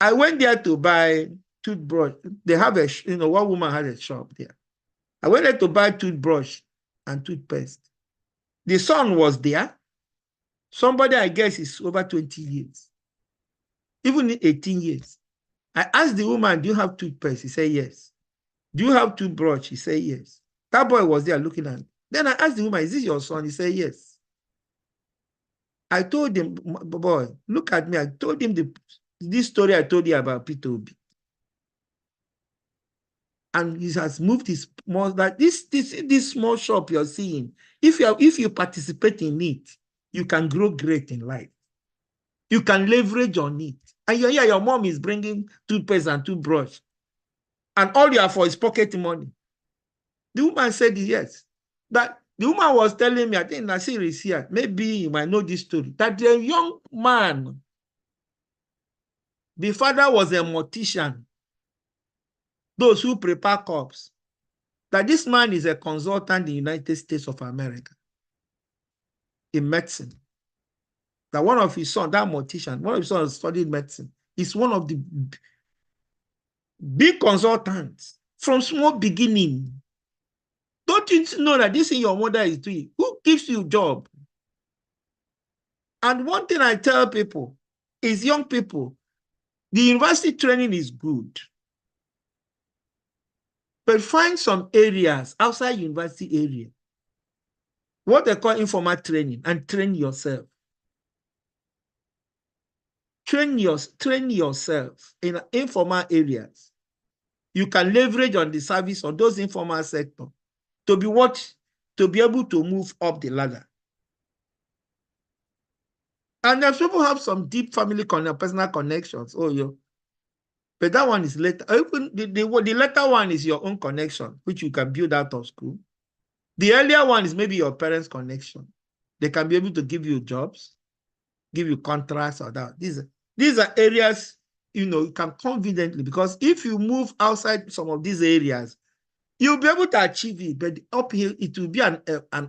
I went there to buy toothbrush. They have one woman had a shop there. I went there to buy toothbrush and toothpaste. The son was there. Somebody, I guess, is over 20 years, even 18 years. I asked the woman, do you have toothpaste? He said, yes. Do you have toothbrush? He said, yes. That boy was there looking at me. Then I asked the woman, is this your son? He said, yes. I told him, boy, look at me. I told him this story I told you about Peter Obi. And he has moved his small, that this small shop you're seeing, if you participate in it, you can grow great in life. You can leverage on it. And your mom is bringing toothpaste and toothbrush. And all you have for is pocket money. The woman said yes. That the woman was telling me, I think Nasir is here, maybe you might know this story, that the young man, the father was a mortician, those who prepare crops, that this man is a consultant in the United States of America in medicine. That one of his sons, that mortician, one of his sons studied medicine, is one of the big consultants from small beginning. Don't you know that this thing your mother is doing? Who gives you a job? And one thing I tell people is, young people, the university training is good, but find some areas outside university area, what they call informal training, and train yourself. Train yourself in informal areas. You can leverage on the service of those informal sector to be able to move up the ladder. And if people have some deep family personal connections, but that one is later. Even the later one is your own connection, which you can build out of school. The earlier one is maybe your parents' connection. They can be able to give you jobs, give you contracts or that. These are areas, you can confidently, because if you move outside some of these areas, you'll be able to achieve it, but it will be an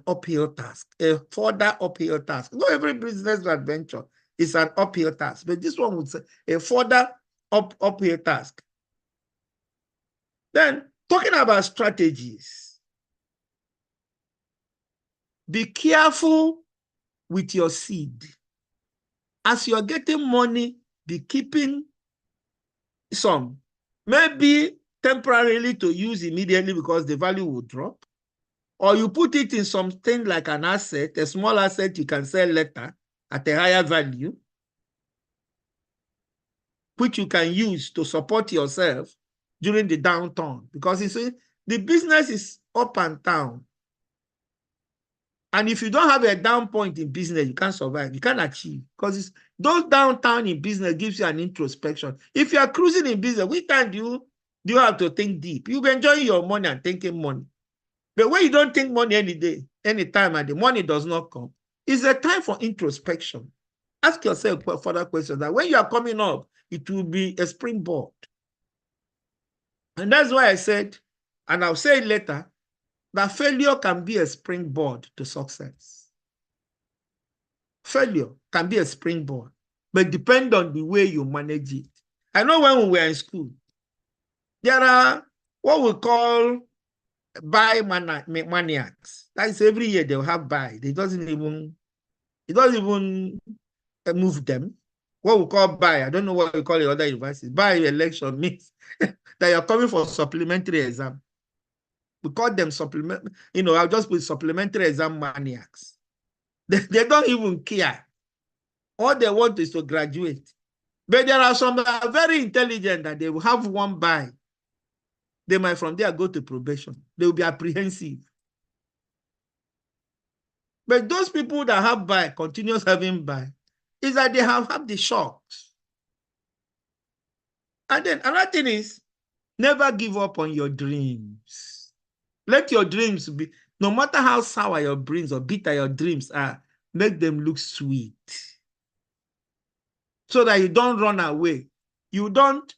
uphill task, a further uphill task. Not every business adventure is an uphill task, but this one would say a further uphill task. Then, talking about strategies, be careful with your seed. As you're getting money, be keeping some, maybe temporarily to use immediately because the value will drop, or you put it in something like an asset, a small asset you can sell later at a higher value, which you can use to support yourself during the downturn, because you see, the business is up and down. And if you don't have a down point in business, you can't survive, you can't achieve, because those downtown in business gives you an introspection. If you are cruising in business, which time do you have to think deep? You enjoy your money and thinking money. But when you don't think money any day, any time, and the money does not come, it's a time for introspection. Ask yourself further questions that when you are coming up, it will be a springboard. And that's why I said, and I'll say it later, that failure can be a springboard to success. Failure can be a springboard, but depend on the way you manage it. I know when we were in school, there are what we call buy maniacs. That is, every year they'll have buy. It doesn't even move them. What we call buy, I don't know what we call it other universities. Buy election means that you're coming for supplementary exam. We call them I'll just put supplementary exam maniacs. They don't even care. All they want is to graduate. But there are some that are very intelligent that they will have one buy. They might from there go to probation. They will be apprehensive. But those people that have buy, continuous having buy, is that they have had the shocks. And then another thing is, never give up on your dreams. Let your dreams be, no matter how sour your dreams or bitter your dreams are, make them look sweet. So that you don't run away. You don't,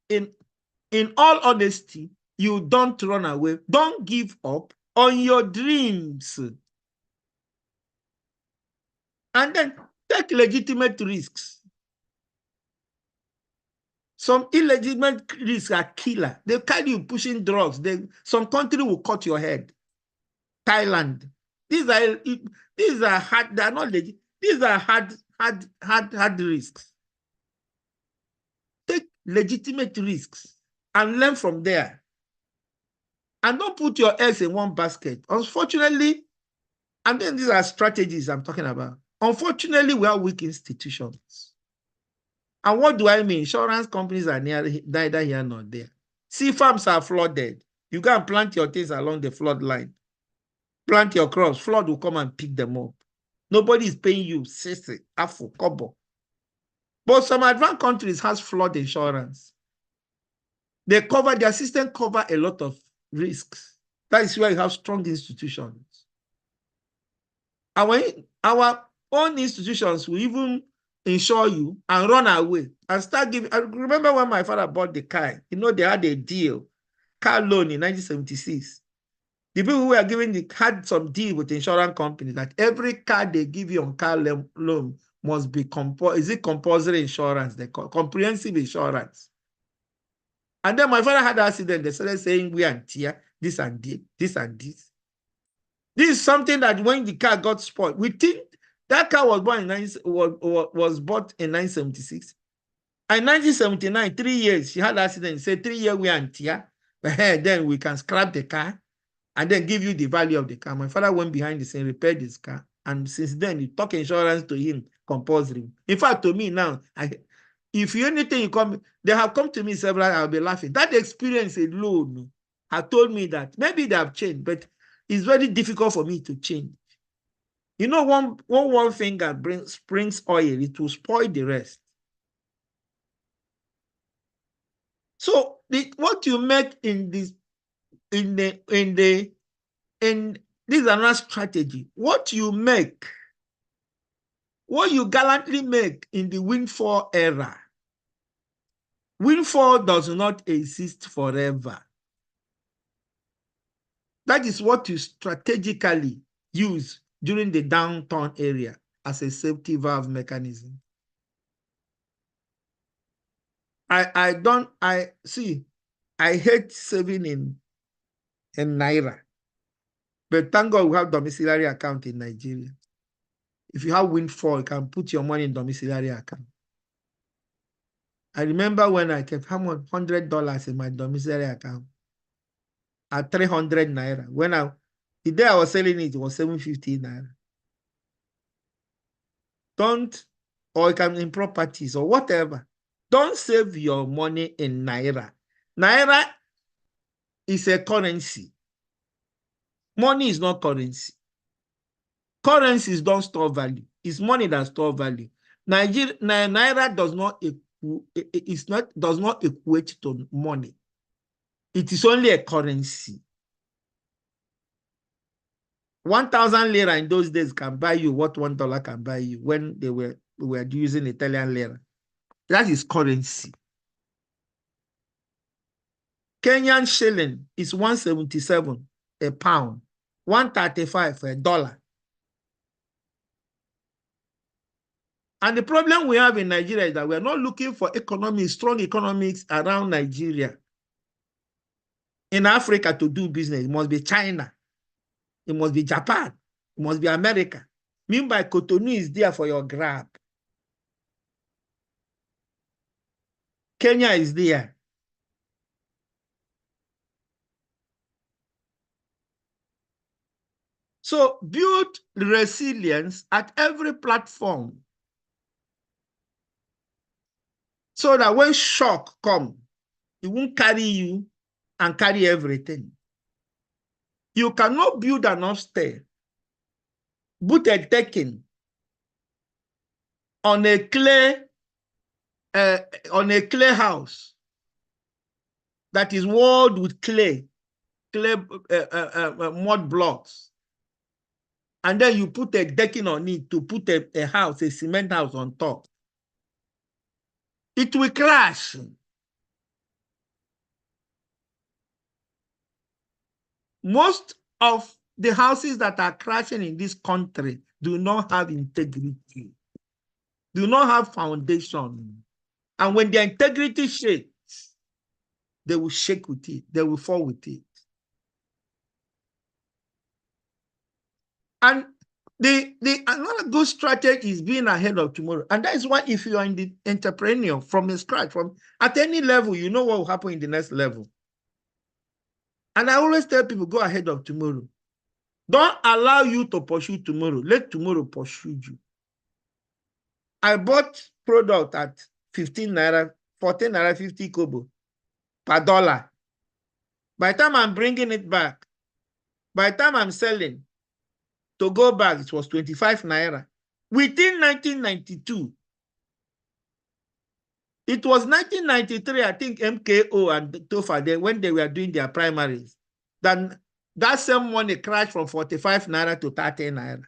in all honesty, you don't run away. Don't give up on your dreams. And then take legitimate risks. Some illegitimate risks are killer. They carry you pushing drugs. Some country will cut your head. Thailand. These are hard. They are not legit. These are hard risks. Take legitimate risks and learn from there. And don't put your eggs in one basket. Unfortunately, and then these are strategies I'm talking about. Unfortunately, we are weak institutions. And what do I mean? Insurance companies are neither here nor there. Sea farms are flooded. You can plant your things along the flood line. Plant your crops. Flood will come and pick them up. Nobody is paying you sisi, afu, kobo. But some advanced countries has flood insurance. Their system cover a lot of risks. That is where you have strong institutions. Our own institutions will even insure you and run away and start giving. I remember when my father bought the car, they had a deal, car loan in 1976. The people who were giving had some deal with the insurance company that every car they give you on car loan must be compulsory insurance, they call comprehensive insurance. And then my father had an accident. They started saying we and tear, this and this, this and this. This is something that when the car got spoiled, we think that car was bought in 1976. And 1979, 3 years, she had an accident. Say 3 years we and tear, but then we can scrap the car and then give you the value of the car. My father went behind the scene, repaired his car. And since then, you talk insurance to him compulsory. In fact, to me now, if anything you come, they have come to me several, I'll be laughing. That experience alone has told me that maybe they have changed, but it's very difficult for me to change. One finger springs oil, it will spoil the rest. So what you make this is another strategy. What you gallantly make in the windfall era. Windfall does not exist forever. That is what you strategically use during the downturn area as a safety valve mechanism. I hate saving in Naira. But thank God we have domiciliary account in Nigeria. If you have windfall, you can put your money in domiciliary account. I remember when I kept $100 in my domiciliary account at 300 Naira. The day I was selling it was 750 Naira. Or you can in properties or whatever. Don't save your money in Naira. Naira is a currency. Money is not currency. Currencies don't store value. It's money that stores value. Naira does not equate to money. It is only a currency. 1,000 lira in those days can buy you what $1 can buy you when we were using Italian lira. That is currency. Kenyan shilling is 177 a pound, 135 for $1. And the problem we have in Nigeria is that we are not looking for strong economics around Nigeria. In Africa to do business, it must be China. It must be Japan. It must be America. Meanwhile, Cotonou is there for your grab. Kenya is there. So build resilience at every platform so that when shock comes, it won't carry you and carry everything. You cannot build an upstairs, put a decking on a clay house that is walled with clay mud blocks, and then you put a decking on it to put a cement house on top. It will crash. Most of the houses that are crashing in this country do not have integrity, do not have foundation. And when their integrity shakes, they will shake with it, they will fall with it. And another good strategy is being ahead of tomorrow. And that is why if you are in the entrepreneur from scratch, at any level, you know what will happen in the next level. And I always tell people, go ahead of tomorrow. Don't allow you to pursue tomorrow. Let tomorrow pursue you. I bought product at 15 Naira, 14 Naira, 50 kobo per dollar. By the time I'm bringing it back, by the time I'm selling, to go back, it was 25 Naira. Within 1992, it was 1993, I think MKO and Tofa, when they were doing their primaries, then that same money crash from 45 naira to 30 naira.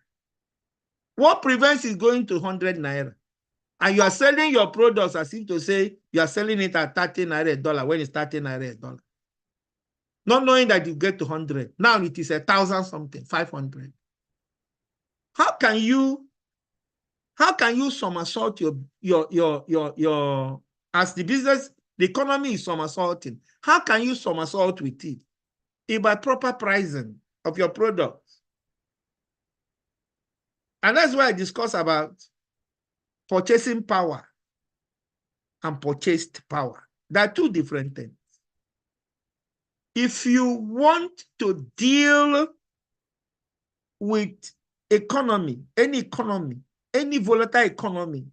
What prevents it going to 100 naira? And you are selling your products as if to say you are selling it at 30 naira a dollar when it's 30 naira a dollar. Not knowing that you get to 100. Now it is 1,000 something, 500. How can you somersault your as the business, the economy is somersaulting? How can you somersault with it? If by proper pricing of your products. And that's why I discuss about purchasing power and purchased power. They are two different things. If you want to deal with economy, any volatile economy,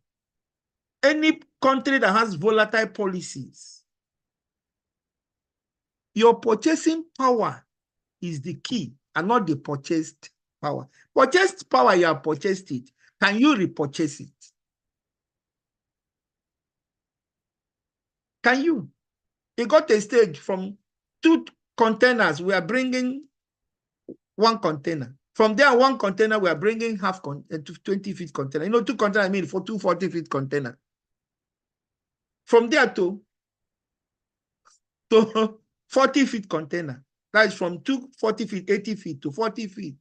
any country that has volatile policies, your purchasing power is the key and not the purchased power. Purchased power, you have purchased it. Can you repurchase it? Can you? It got a stage from 2 containers, we are bringing 1 container. From there, 1 container, we are bringing 20 feet container. 2 containers, I mean, for 2 40-feet container. From there to 40-feet container. That is from 2 40 feet, 80 feet to 40 feet,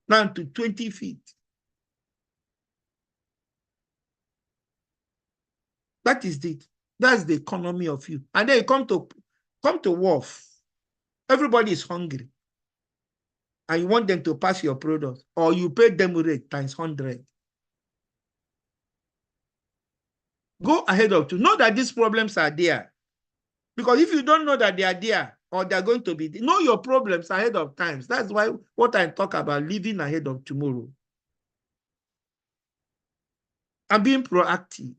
now to 20 feet. That is it. That's the economy of you. And then you come to wharf. Everybody is hungry. And you want them to pass your product, or you pay them rate times 100. Go ahead of to know that these problems are there. Because if you don't know that they are there, or they're going to be, know your problems ahead of time. That's why what I talk about, living ahead of tomorrow. And being proactive.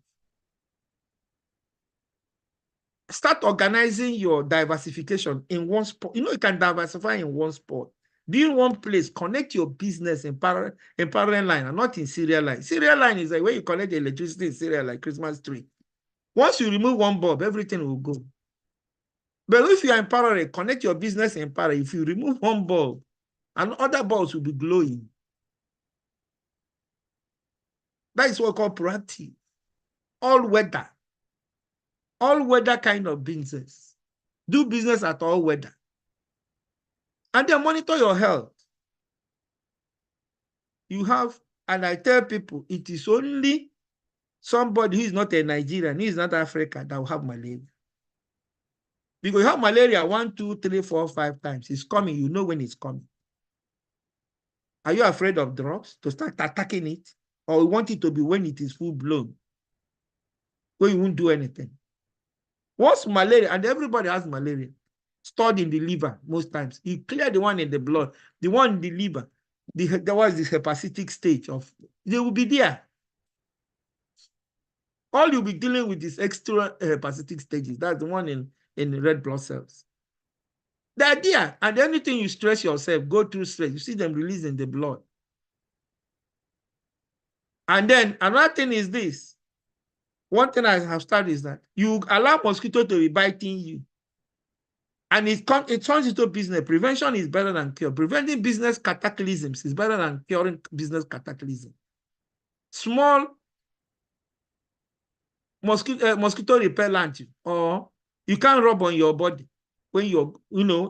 Start organizing your diversification in one spot. You can diversify in one spot. Be in one place, connect your business in parallel line and not in serial line. Serial line is like where you connect the electricity in serial, like Christmas tree. Once you remove one bulb, everything will go. But if you are in parallel, connect your business in parallel. If you remove one bulb, and other bulbs will be glowing. That is what we call proactive. All weather kind of business. Do business at all weather. And then monitor your health. You have, and I tell people, it is only somebody who is not a Nigerian, who is not African, that will have malaria. Because you have malaria 1, 2, 3, 4, 5 times. It's coming. You know when it's coming. Are you afraid of drugs to start attacking it? Or you want it to be when it is full blown, where you won't do anything? What's malaria? And everybody has malaria. Stored in the liver most times. You clear the one in the blood. The one in the liver, there was this hepatic stage of, they will be there. All you'll be dealing with is extra hepatic stages. That's the one in red blood cells. The idea, and anything you stress yourself, go through stress, you see them releasing the blood. And then another thing is this. One thing I have started is that you allow mosquito to be biting you. And it turns into business. Prevention is better than cure. Preventing business cataclysms is better than curing business cataclysm. Small mosquito repellent, or you can rub on your body when you're,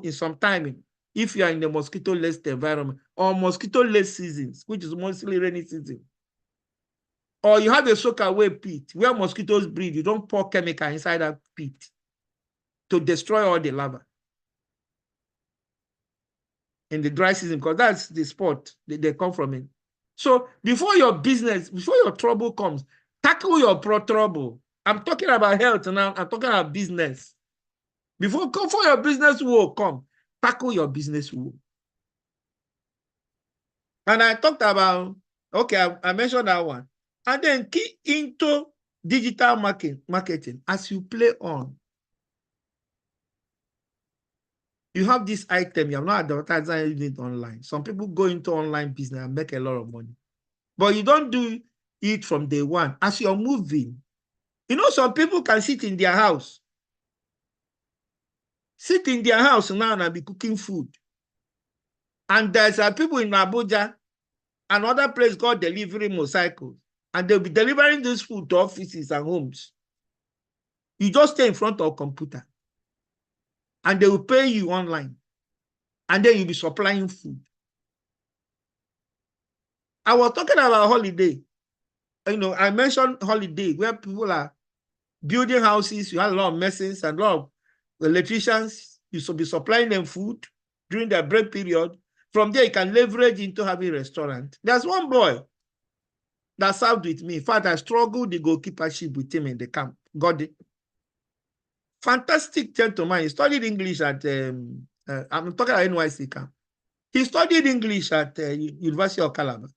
in some timing, if you are in the mosquito-less environment, or mosquito-less seasons, which is mostly rainy season. Or you have a soak-away pit where mosquitoes breed. You don't pour chemical inside that pit to destroy all the larvae in the dry season, because that's the spot they come from it. So before your trouble comes, tackle your trouble. I'm talking about health now. I'm talking about business. Before your business will come, tackle your business woe. And I talked about, okay, I mentioned that one. And then key into digital marketing as you play on. You have this item, you have not advertising it online. Some people go into online business and make a lot of money. But you don't do it from day one. As you're moving, some people can sit in their house. Sit in their house now and be cooking food. And there's people in Abuja, another place called Delivery Motorcycles, and they'll be delivering this food to offices and homes. You just stay in front of a computer, and they will pay you online, and then you'll be supplying food. I was talking about holiday. You know, I mentioned holiday where people are building houses. You have a lot of masons and a lot of electricians. You should be supplying them food during their break period. From there, you can leverage into having a restaurant. There's one boy that served with me. In fact, I struggled the goalkeepership with him in the camp. Got it. Fantastic gentleman. He studied English at, I'm talking about NYC camp. He studied English at University of Calabar.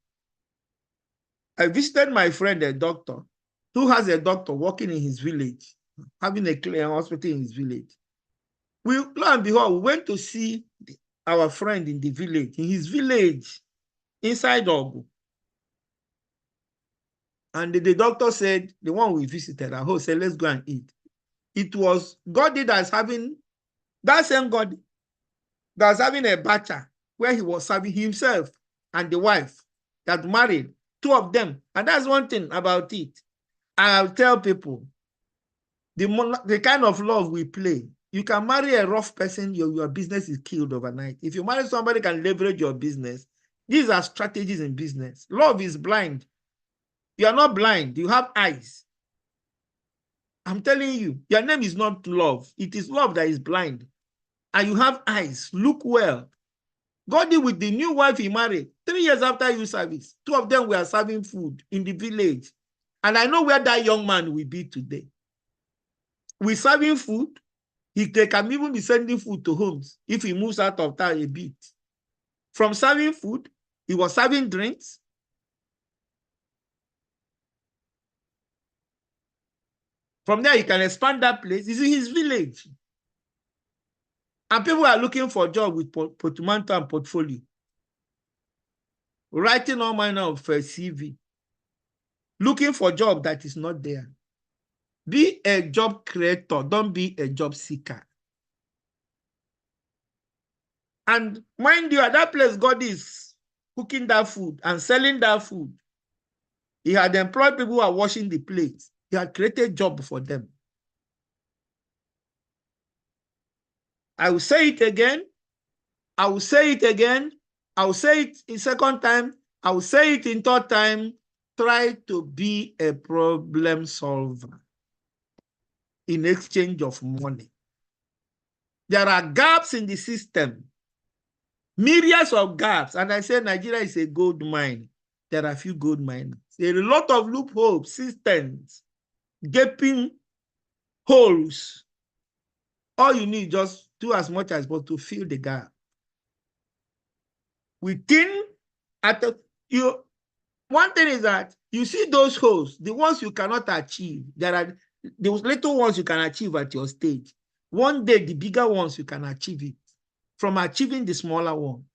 I visited my friend, a doctor, who has a doctor working in his village, having a hospital in his village. Lo and behold, we went to see our friend in the village, in his village, inside Ogu. And the doctor said, the one we visited, our host said, let's go and eat. It was God that's having, that same God that's having a bacha where he was serving himself and the wife that married, two of them. And that's one thing about it. I'll tell people, the kind of love we play, you can marry a rough person, your business is killed overnight. If you marry somebody can leverage your business, these are strategies in business. Love is blind. You are not blind. You have eyes. I'm telling you, your name is not love. It is love that is blind. And you have eyes. Look well. God did with the new wife he married 3 years after you service. Two of them were serving food in the village. And I know where that young man will be today. We're serving food. They can even be sending food to homes if he moves out of town a bit. From serving food, he was serving drinks. From there, he can expand that place. It's in his village. And people are looking for a job with portmanteau and portfolio. Writing all manner of CV. Looking for a job that is not there. Be a job creator. Don't be a job seeker. And mind you, at that place, God is cooking that food and selling that food. He had employed people who are washing the plates. He had created a job for them. I will say it again. I will say it again. I will say it in second time. I will say it in third time. Try to be a problem solver in exchange of money. There are gaps in the system. Myriads of gaps. And I say Nigeria is a gold mine. There are a few gold miners. There are a lot of loopholes, systems, gaping holes. All you need just do as much as possible to fill the gap. Within, one thing is that you see those holes, the ones you cannot achieve. There are those little ones you can achieve at your stage. One day, the bigger ones you can achieve it from achieving the smaller ones.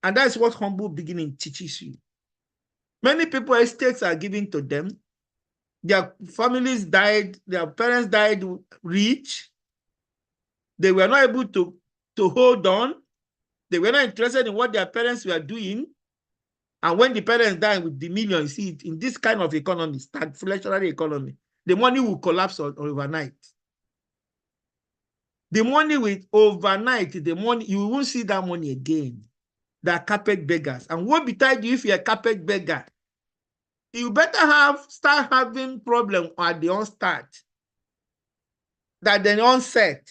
And that's what humble beginning teaches you. Many people, estates are given to them. Their families died, their parents died rich. They were not able to hold on. They were not interested in what their parents were doing. And when the parents die with the millions, see it in this kind of economy, stagflationary economy, the money will collapse overnight. The money will overnight, the money, you won't see that money again. They are carpet beggars. And what betide you if you're a carpet beggar? You better start having problem at the onset than the onset,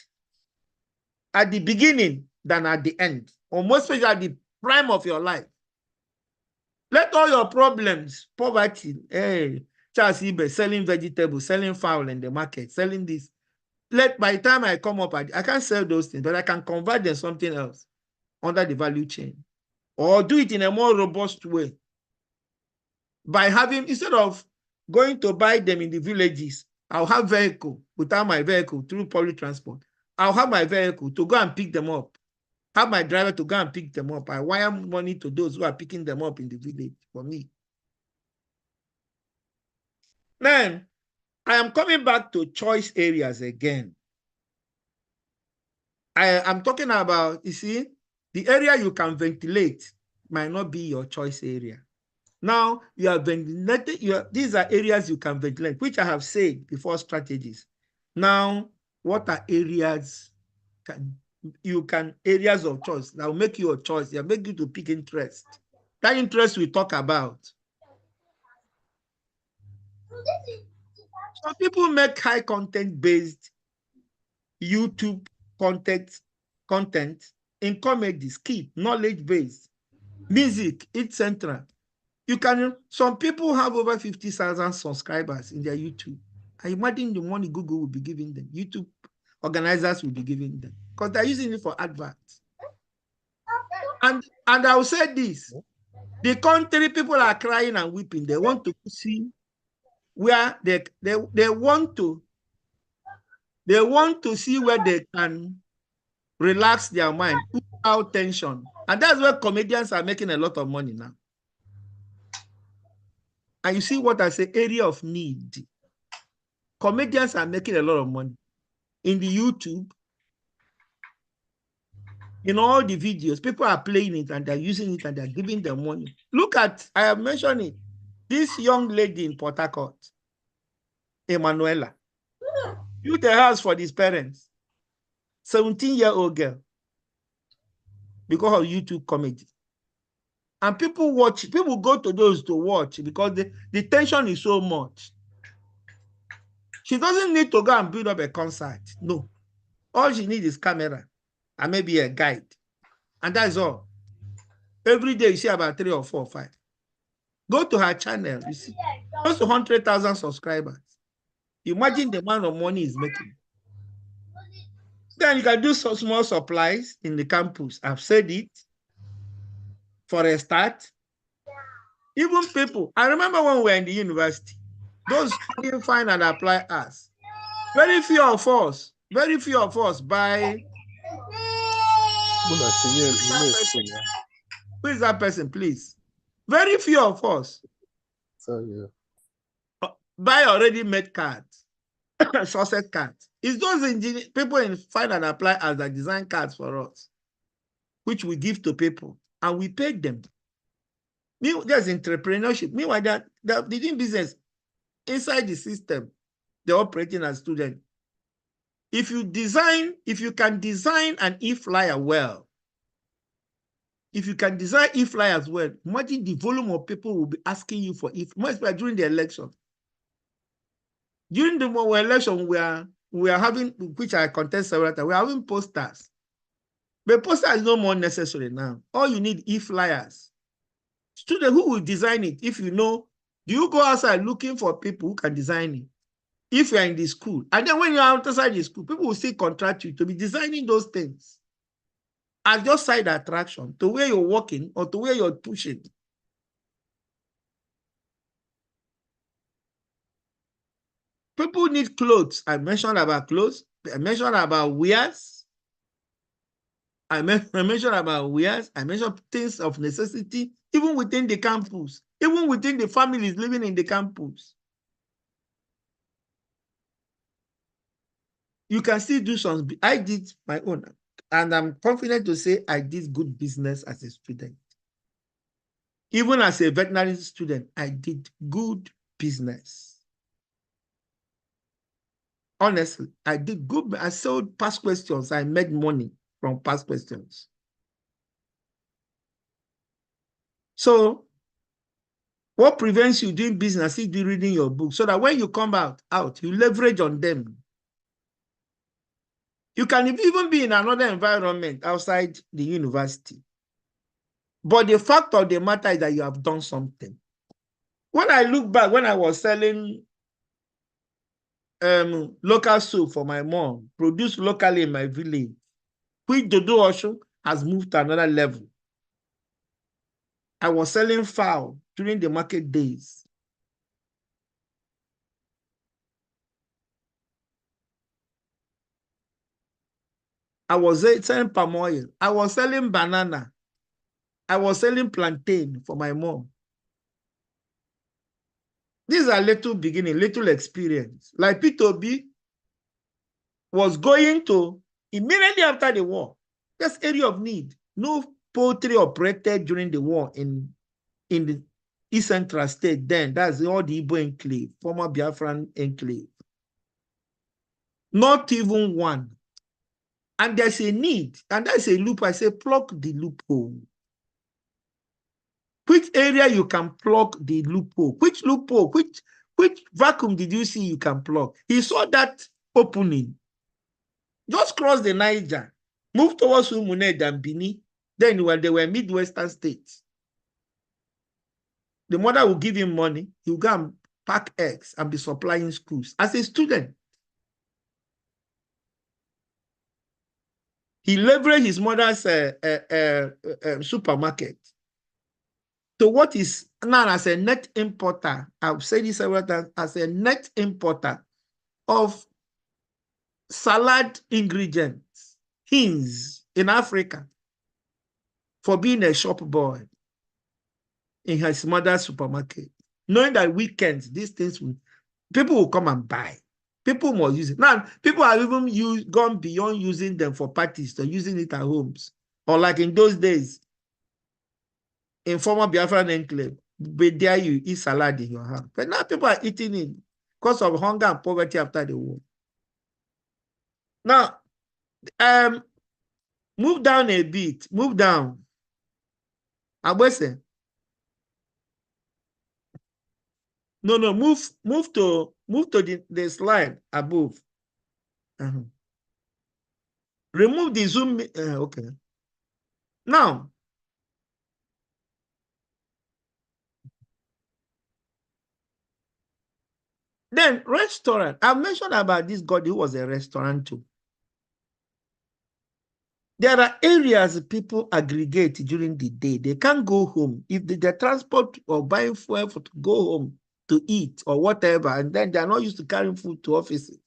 at the beginning than at the end, or most especially at the prime of your life. Let all your problems, poverty, Charles Ibe, selling vegetables, selling fowl in the market, selling this. By the time I come up, I can't sell those things, but I can convert them something else under the value chain. Or do it in a more robust way. By having, instead of going to buy them in the villages, I'll have vehicle, without my vehicle, through public transport. I'll have my vehicle to go and pick them up. Have my driver to go and pick them up. I wire money to those who are picking them up in the village for me. Then, I am coming back to choice areas again. I'm talking about, you see, The area you can ventilate might not be your choice area. Now, you are ventilated. These are areas you can ventilate, which I have said before strategies. Now, what are areas areas of choice that will make you a choice? They will make you to pick interest. That interest we talk about. Some people make high content based YouTube content in comedy, skit, knowledge based, music, etc. Some people have over 50,000 subscribers in their YouTube. I imagine the money Google will be giving them, YouTube organizers will be giving them, because they're using it for adverts. And I will say this, the country people are crying and weeping. They want to see where they want to see where they can relax their mind without tension. And that's where comedians are making a lot of money now. And you see what I say, area of need. Comedians are making a lot of money in the YouTube. In all the videos, people are playing it and they're using it and they're giving them money. Look at, I have mentioned it, this young lady in Port Harcourt, Emanuela, built a house for these parents, 17-year-old girl, because of YouTube comedy. And people watch, people go to those to watch because the tension is so much. She doesn't need to go and build up a concert. No. All she needs is camera and maybe a guide. And that's all. Every day you see about 3 or 4 or 5. Go to her channel, you see, close to 100,000 subscribers. Imagine the amount of money he's making. Then you can do some small supplies in the campus. I've said it. For a start, even people, I remember when we were in the university, those studying fine and apply us, very few of us buy. Who is that person, please? Very few of us buy already made cards, success cards. It's those people in find and apply as that design cards for us, which we give to people and we pay them. There's entrepreneurship. Meanwhile, they're doing business inside the system. They're operating as students. If you can design an e-flyer well, if you can design e-flyers well, imagine the volume of people will be asking you for most especially during the election. During the election, we are having, which I contest several times, we are having posters. But poster is no more necessary now. All you need e-flyers. Student who will design it, if you know, do you go outside looking for people who can design it? If you're in the school, and then when you're outside the school, people will still contract you to be designing those things as your side attraction to where you're working or to where you're pushing. People need clothes. I mentioned about clothes. I mentioned about wares. I mentioned about wares. I mentioned things of necessity, even within the campus, even within the families living in the campus. You can still do some. I did my own, and I'm confident to say I did good business as a student. Even as a veterinary student, I did good business. Honestly, I did good. I sold past questions. I made money from past questions. So, what prevents you doing business is you reading your book, so that when you come out, you leverage on them. You can even be in another environment outside the university. But the fact of the matter is that you have done something. When I look back, when I was selling local soup for my mom, produced locally in my village, which Dodo Osho has moved to another level. I was selling fowl during the market days. I was selling palm oil. I was selling banana. I was selling plantain for my mom. These are little beginning, little experience. Like P2B was going to, immediately after the war, that's area of need. No poultry operated during the war in the East Central State then. That's all the Igbo enclave, former Biafran enclave. Not even one. And there's a need, and that's a loop. I say, plug the loophole. Which area you can plug the loophole? Which loophole? Which vacuum did you see you can plug? He saw that opening. Just cross the Niger, move towards Umuned and Bini. Then when they were Midwestern states, the mother will give him money. He will go and pack eggs and be supplying schools as a student. He leveraged his mother's supermarket to what is known as a net importer. I've said this several times, as a net importer of salad ingredients, beans in Africa, for being a shop boy in his mother's supermarket, knowing that weekends, these things people will come and buy. People must use it. Now, people have even gone beyond using them for parties to using it at homes. Or like in those days, in former Biafran enclave, but there you eat salad in your house. But now people are eating it because of hunger and poverty after the war. Now, move down a bit. Move down. Abwese. No, move to the slide above. Remove the zoom. Okay. Now, then restaurant. I mentioned about this God who was a restaurant too. There are areas people aggregate during the day. They can't go home. If they transport or buying fuel to go home to eat or whatever, and then they're not used to carrying food to offices.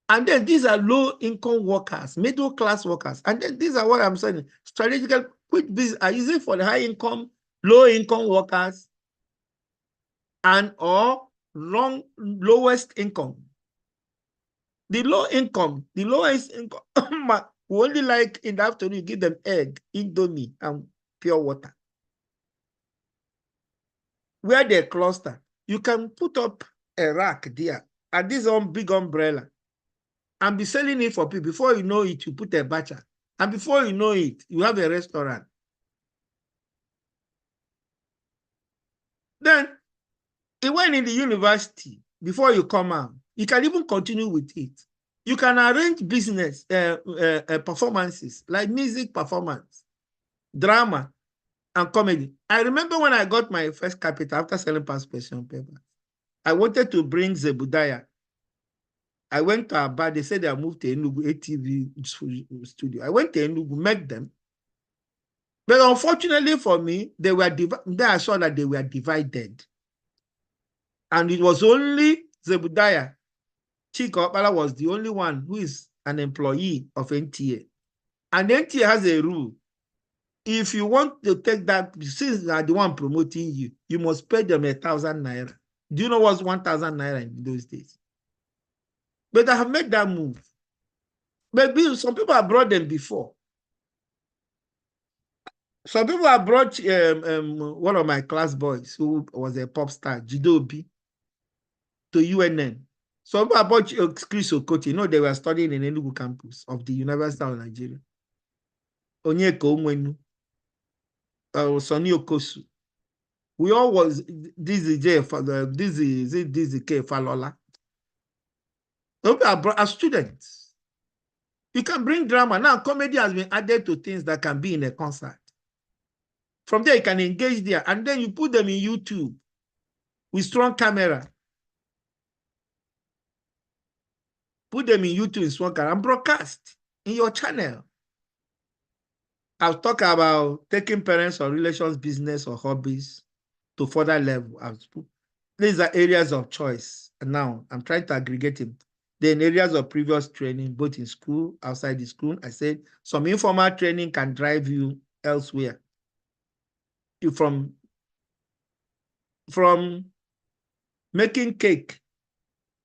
And then these are low-income workers, middle-class workers. And then these are what I'm saying, strategical quick business are using for the high-income, low-income workers and or lowest income. The lowest income, we only like in the afternoon, you give them egg, indomie, and pure water. Where they cluster, you can put up a rack there, and this big umbrella, and be selling it for people. Before you know it, you put a batcher. And before you know it, you have a restaurant. Then, even in the university, before you come out, you can even continue with it. You can arrange business performances, like music performance, drama, and comedy. I remember when I got my first capital after selling past question paper, I wanted to bring Zebudaya. I went to Aba. They said they moved to Enugu ATV studio. I went to Enugu, met them. But unfortunately for me, they were then I saw that they were divided. And it was only Zebudaya. Chika Opala was the only one who is an employee of NTA. And NTA has a rule. If you want to take that, since they are the one promoting you, you must pay them 1,000 naira. Do you know what's 1,000 naira in those days? But I have made that move. But some people have brought them before. Some people have brought one of my class boys who was a pop star, Jidobi, to UNN. Some people have brought Chris Okoti. You know, they were studying in Enugu campus of the University of Nigeria. Onyeka Onwenu, Sonny Okosu. We all was this is K Falola. Some people have brought as students. You can bring drama. Now, comedy has been added to things that can be in a concert. From there, you can engage there, and then you put them in YouTube with strong camera. Put them in YouTube in strong camera and broadcast in your channel. I'll talk about taking parents or relations, business, or hobbies to further level. These are areas of choice. And now I'm trying to aggregate them. Then areas of previous training, both in school, outside the school. I said some informal training can drive you elsewhere. You from making cake,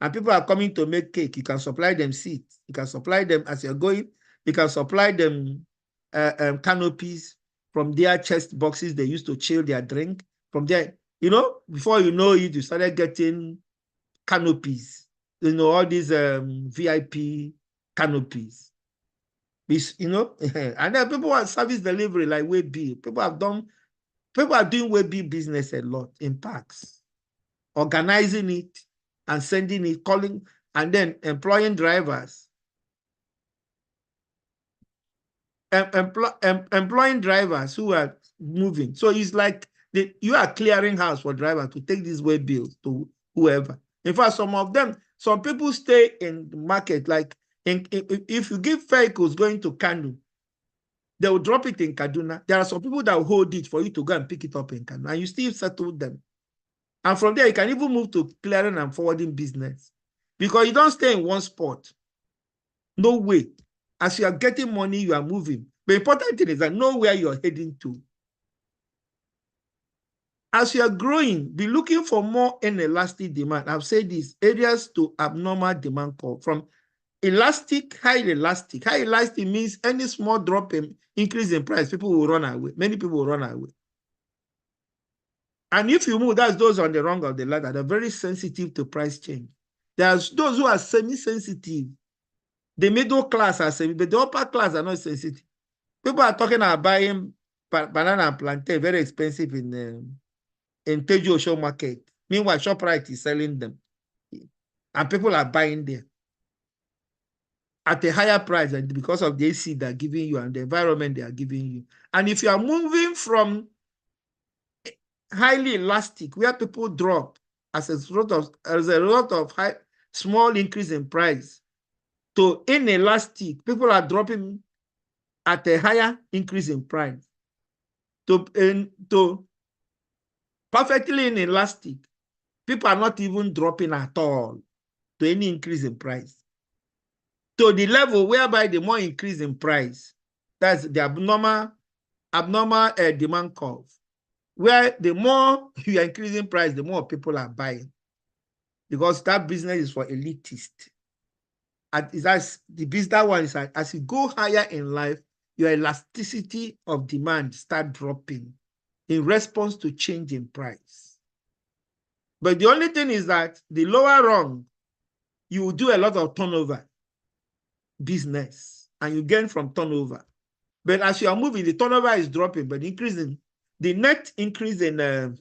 and people are coming to make cake. You can supply them seeds. You can supply them as you're going. You can supply them canopies. From their chest boxes, they used to chill their drink. From there, before you know it, you started getting canopies. All these VIP canopies. And then people are service delivery like Waybill. People are doing Waybill business a lot in parks, organizing it and sending it, calling, and then employing drivers. Employing drivers who are moving. So it's like you are clearing house for drivers to take these Waybills to whoever. In fact, some people stay in the market, like if you give vehicles going to Kanu, they will drop it in Kaduna. There are some people that will hold it for you to go and pick it up in Kanu, and you still settle them. And from there, you can even move to clearing and forwarding business, because you don't stay in one spot. No way. As you are getting money, you are moving. The important thing is that know where you're heading to. As you are growing, be looking for more inelastic demand. I've said this, areas to abnormal demand curve. From elastic, high elastic. High elastic means any small drop in increase in price, people will run away. Many people will run away. And if you move, that's those on the rung of the ladder. They're very sensitive to price change. There's those who are semi-sensitive. The middle class are semi, but the upper class are not sensitive. People are talking about buying banana and plantain, very expensive in Teju Osho market. Meanwhile, ShopRite is selling them. And people are buying them at a higher price because of the AC they're giving you and the environment they are giving you. And if you are moving from highly elastic, where people drop as a result of small increase in price, to inelastic, people are dropping at a higher increase in price. To perfectly inelastic, people are not even dropping at all to any increase in price. To the level whereby the more increase in price, that's the abnormal demand curve, where the more you are increasing price, the more people are buying, because that business is for elitists. That one is as you go higher in life, your elasticity of demand start dropping in response to change in price. But the only thing is that the lower rung, you will do a lot of turnover business and you gain from turnover. But as you are moving, the turnover is dropping, but increasing the net increase in the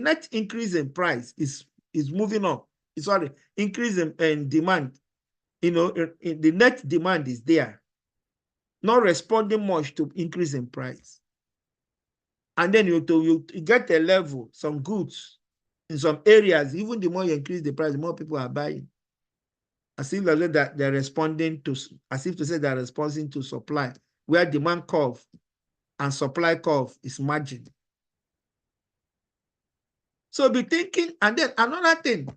net increase in price is moving up. Sorry, increase in demand. The net demand is there, not responding much to increase in price. And then you get a level, some goods in some areas, even the more you increase the price, the more people are buying. As if that they're responding to, as if to say they're responding to supply, where demand curve and supply curve is margin. So be thinking, and then another thing,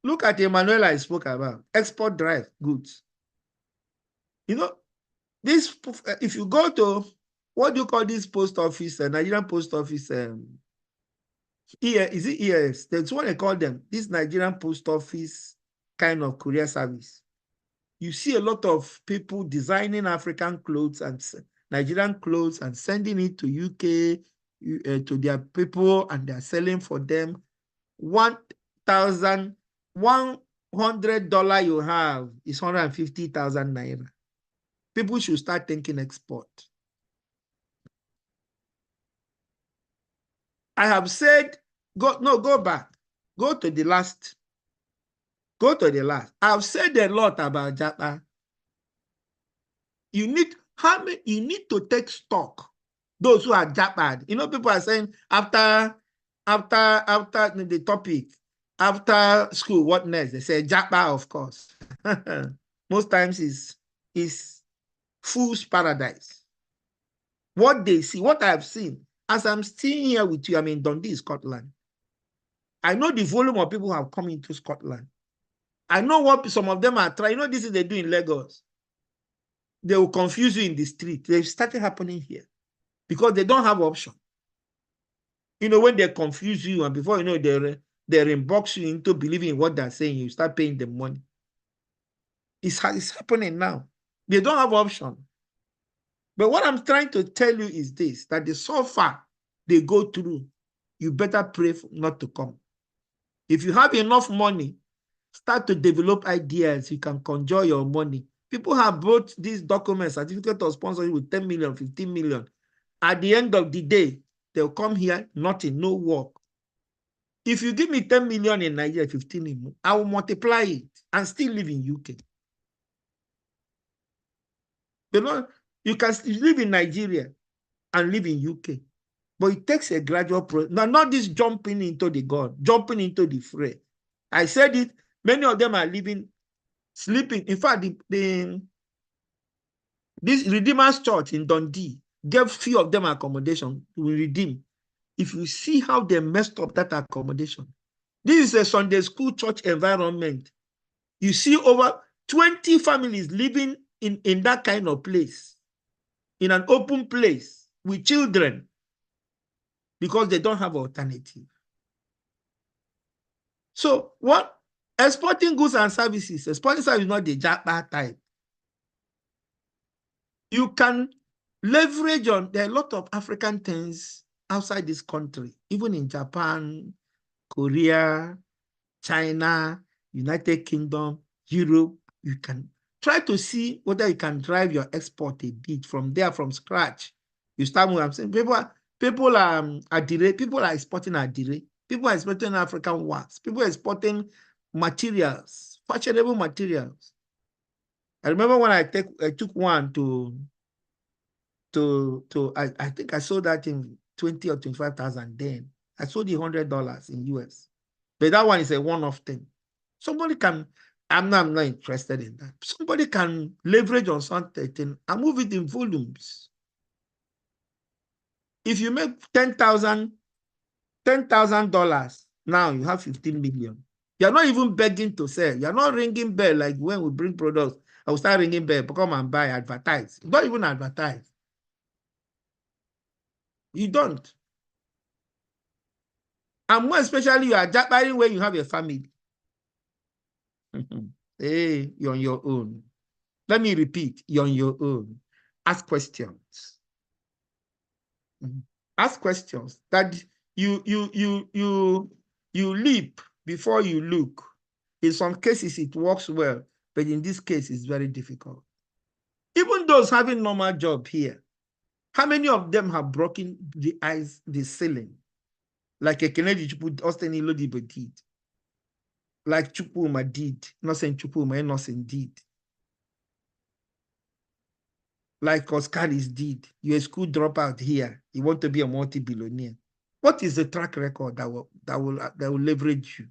look at Emanuela I spoke about, export drive goods. This, if you go to, what do you call this post office, Nigerian post office, is it ES? That's what they call them, this Nigerian post office kind of courier service. You see a lot of people designing African clothes and Nigerian clothes and sending it to UK, to their people, and they're selling for them. $1,100 you have is 150,000 naira. People should start thinking export. I have said, go back. Go to the last. I've said a lot about Japa. You need to take stock. Those who are Japad. People are saying after the topic, after school, what next? They say Japa, of course. Most times is fool's paradise. What they see, what I've seen, as I'm staying here with you, I'm in Dundee, Scotland. I know the volume of people who have come into Scotland. I know what some of them are trying. This is they do in Lagos. They will confuse you in the street. They've started happening here because they don't have option. When they confuse you and before you know, they inbox you into believing in what they're saying, you start paying them money. It's happening now. They don't have option. But what I'm trying to tell you is this, that the suffer they go through, you better pray not to come. If you have enough money, start to develop ideas. You can conjure your money. People have brought these documents, certificate of sponsorship with 10 million, 15 million. At the end of the day, they'll come here, nothing, no work. If you give me 10 million in Nigeria, 15 in, I will multiply it and still live in UK. You can live in Nigeria and live in UK, but it takes a gradual process. Now, not this jumping into the gun, jumping into the fray. I said it, many of them are living, sleeping. In fact, this Redeemer's Church in Dundee gave few of them accommodation to redeem. If you see how they messed up that accommodation, this is a Sunday school church environment. You see over 20 families living in that kind of place, in an open place with children, because they don't have alternative. So what? Exporting goods and services. Exporting service is not the japa type. You can leverage on, there are a lot of African things outside this country, even in Japan, Korea, China, United Kingdom, Europe. You can try to see whether you can drive your export a bit from there, from scratch. You start with, I'm saying, people are exporting adire. People are exporting African wax. People are exporting materials, fashionable materials. I remember when I took one I think I sold that in 20 or 25,000 then. I sold it $100 in US. But that one is a one-off thing. Somebody can, I'm not interested in that. Somebody can leverage on something and move it in volumes. If you make $10,000, now you have 15 million. You're not even begging to sell. You're not ringing bell like when we bring products. I will start ringing bell, come and buy, advertise. You don't even advertise. You don't. And more especially, you are buying when you have a family. Hey, you're on your own. Let me repeat, you're on your own. Ask questions. Ask questions that you leap before you look. In some cases, it works well, but in this case, it's very difficult. Even those having normal job here, how many of them have broken the ceiling? Like a Kennedy Austin Ilodibo did. Like Chupuma did. Not saying Chupuma, innocent did. Like Oscaris did. You're a school dropout here. You want to be a multi-billionaire. What is the track record that will leverage you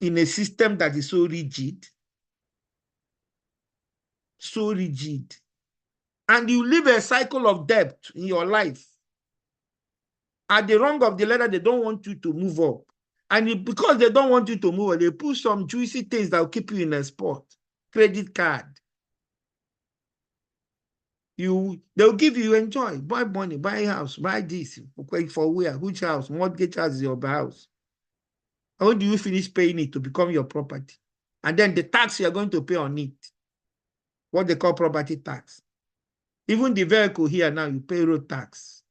in a system that is so rigid? So rigid. And you live a cycle of debt in your life. At the rung of the ladder, they don't want you to move up. And because they don't want you to move up, they put some juicy things that will keep you in a spot. Credit card. They'll give you, enjoy, buy money, buy a house, buy this. For where? Which house? Mortgage house is your house. How do you finish paying it to become your property? And then the tax you're going to pay on it, what they call property tax. Even the vehicle here now, you pay road tax.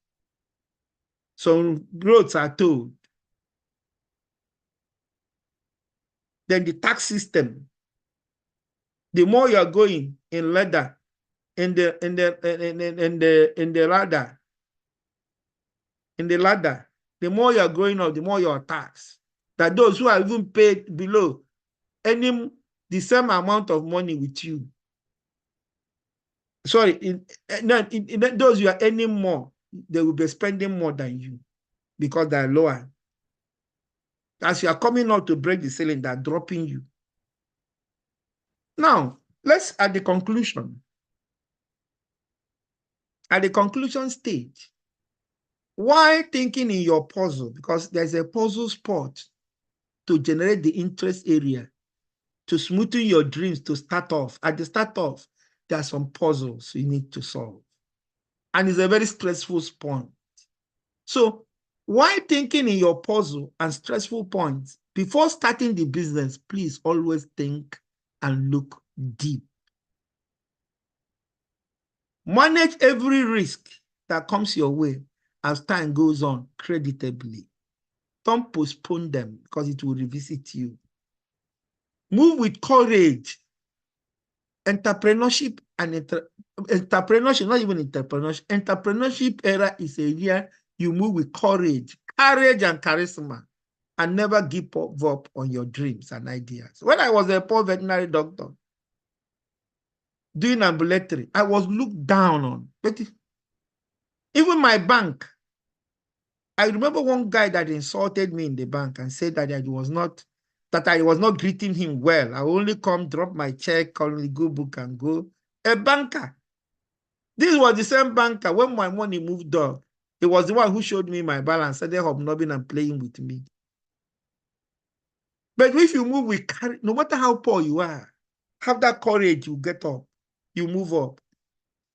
So roads are towed. Then the tax system, the more you're going in ladder, in the ladder, the more you're going up, the more you're taxed. That those who are even paid below the same amount of money with you. Sorry, those you are earning more, they will be spending more than you because they're lower. As you are coming out to break the ceiling, they're dropping you. Now, let's at the conclusion. At the conclusion stage, why thinking in your puzzle? Because there's a puzzle spot to generate the interest area, to smoothen your dreams, to start off. At the start off, there are some puzzles you need to solve. And it's a very stressful point. So why thinking in your puzzle and stressful points? Before starting the business, please always think and look deep. Manage every risk that comes your way as time goes on creditably. Don't postpone them because it will revisit you. Move with courage. Entrepreneurship and entrepreneurship, not even entrepreneurship. Entrepreneurship era is a year you move with courage and charisma, and never give up on your dreams and ideas. When I was a poor veterinary doctor doing ambulatory, I was looked down on. But even my bank, I remember one guy that insulted me in the bank and said that I was not greeting him well. I only come, drop my check, call me, go book and go. A banker. This was the same banker when my money moved up. He was the one who showed me my balance, started hobnobbing and playing with me. But if you move with courage, no matter how poor you are, have that courage, you get up, you move up.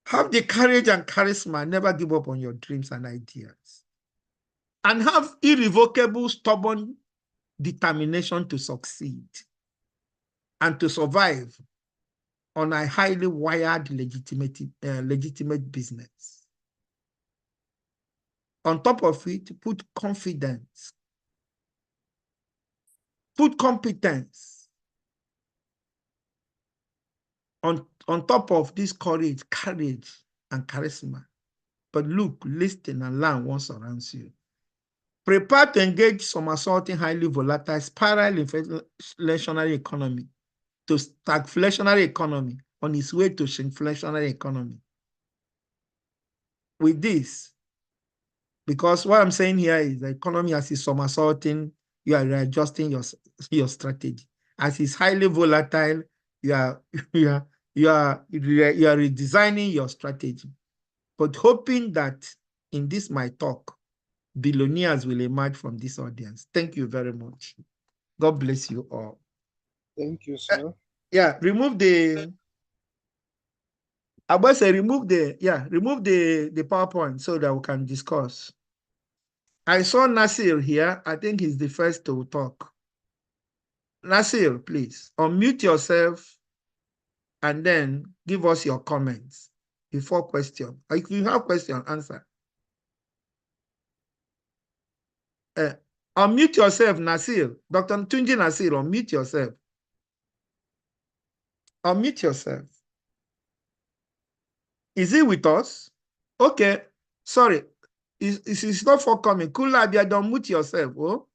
Have the courage and charisma, never give up on your dreams and ideas. And have irrevocable, stubborn determination to succeed and to survive on a highly wired, legitimate business. On top of it, put confidence, put competence. On top of this courage and charisma. But look, listen, and learn what surrounds you. Prepare to engage somersaulting, highly volatile, spiral inflationary economy to stagflationary economy on its way to shrinkflationary economy. With this, because what I'm saying here is the economy as is somersaulting, you are readjusting your strategy. As it's highly volatile, you are redesigning your strategy. But hoping that in this my talk, billionaires will emerge from this audience. Thank you very much. God bless you all. Thank you, sir. Yeah, remove the PowerPoint so that we can discuss. I saw Nasir here. I think he's the first to talk. Nasir, please unmute yourself and then give us your comments before question. If you have question, answer. Unmute yourself, Nasir. Dr. Tunji Nasir, unmute yourself. Unmute yourself. Is he with us? Okay. Sorry. It's not forthcoming. Kula Abiade, unmute yourself. Oh?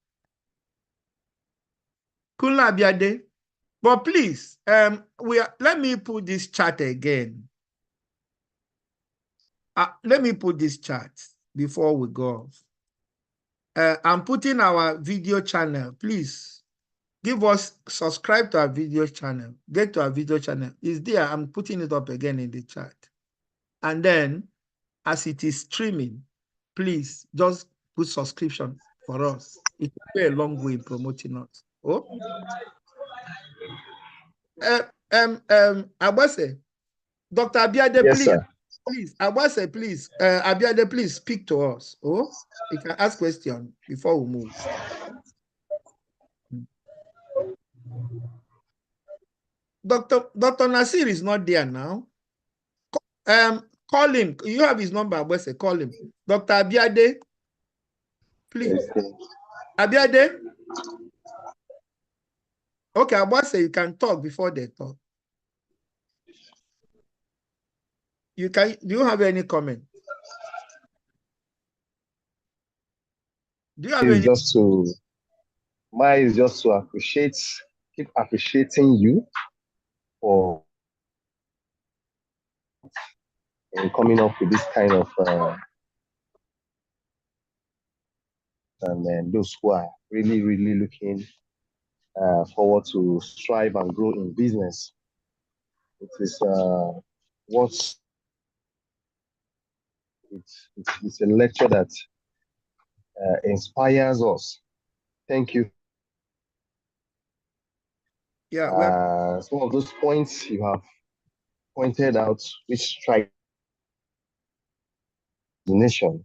Kula Abiade. But please, let me put this chart again. Let me put this chart before we go off. I'm putting our video channel. Please subscribe to our video channel. Get to our video channel. It's there. I'm putting it up again in the chat. And then, as it is streaming, please just put subscription for us. It will go a long way in promoting us. Oh, Abase, Dr. Abiade, Yes, please. sir. Please, Abase, please. Abiade, please speak to us. Oh, you can ask questions before we move. Dr. Nasir is not there now. Call him. You have his number, Abase. Call him. Dr. Abiade, please. Okay. Abiade. Okay, Abase, you can talk before they talk. Do you have any comment? Do you have any? Mine is just to keep appreciating you for coming up with this kind of and those who are really, really looking forward to strive and grow in business. It is it's a lecture that inspires us. Thank you. Yeah. Some of those points you have pointed out, which strike the nation.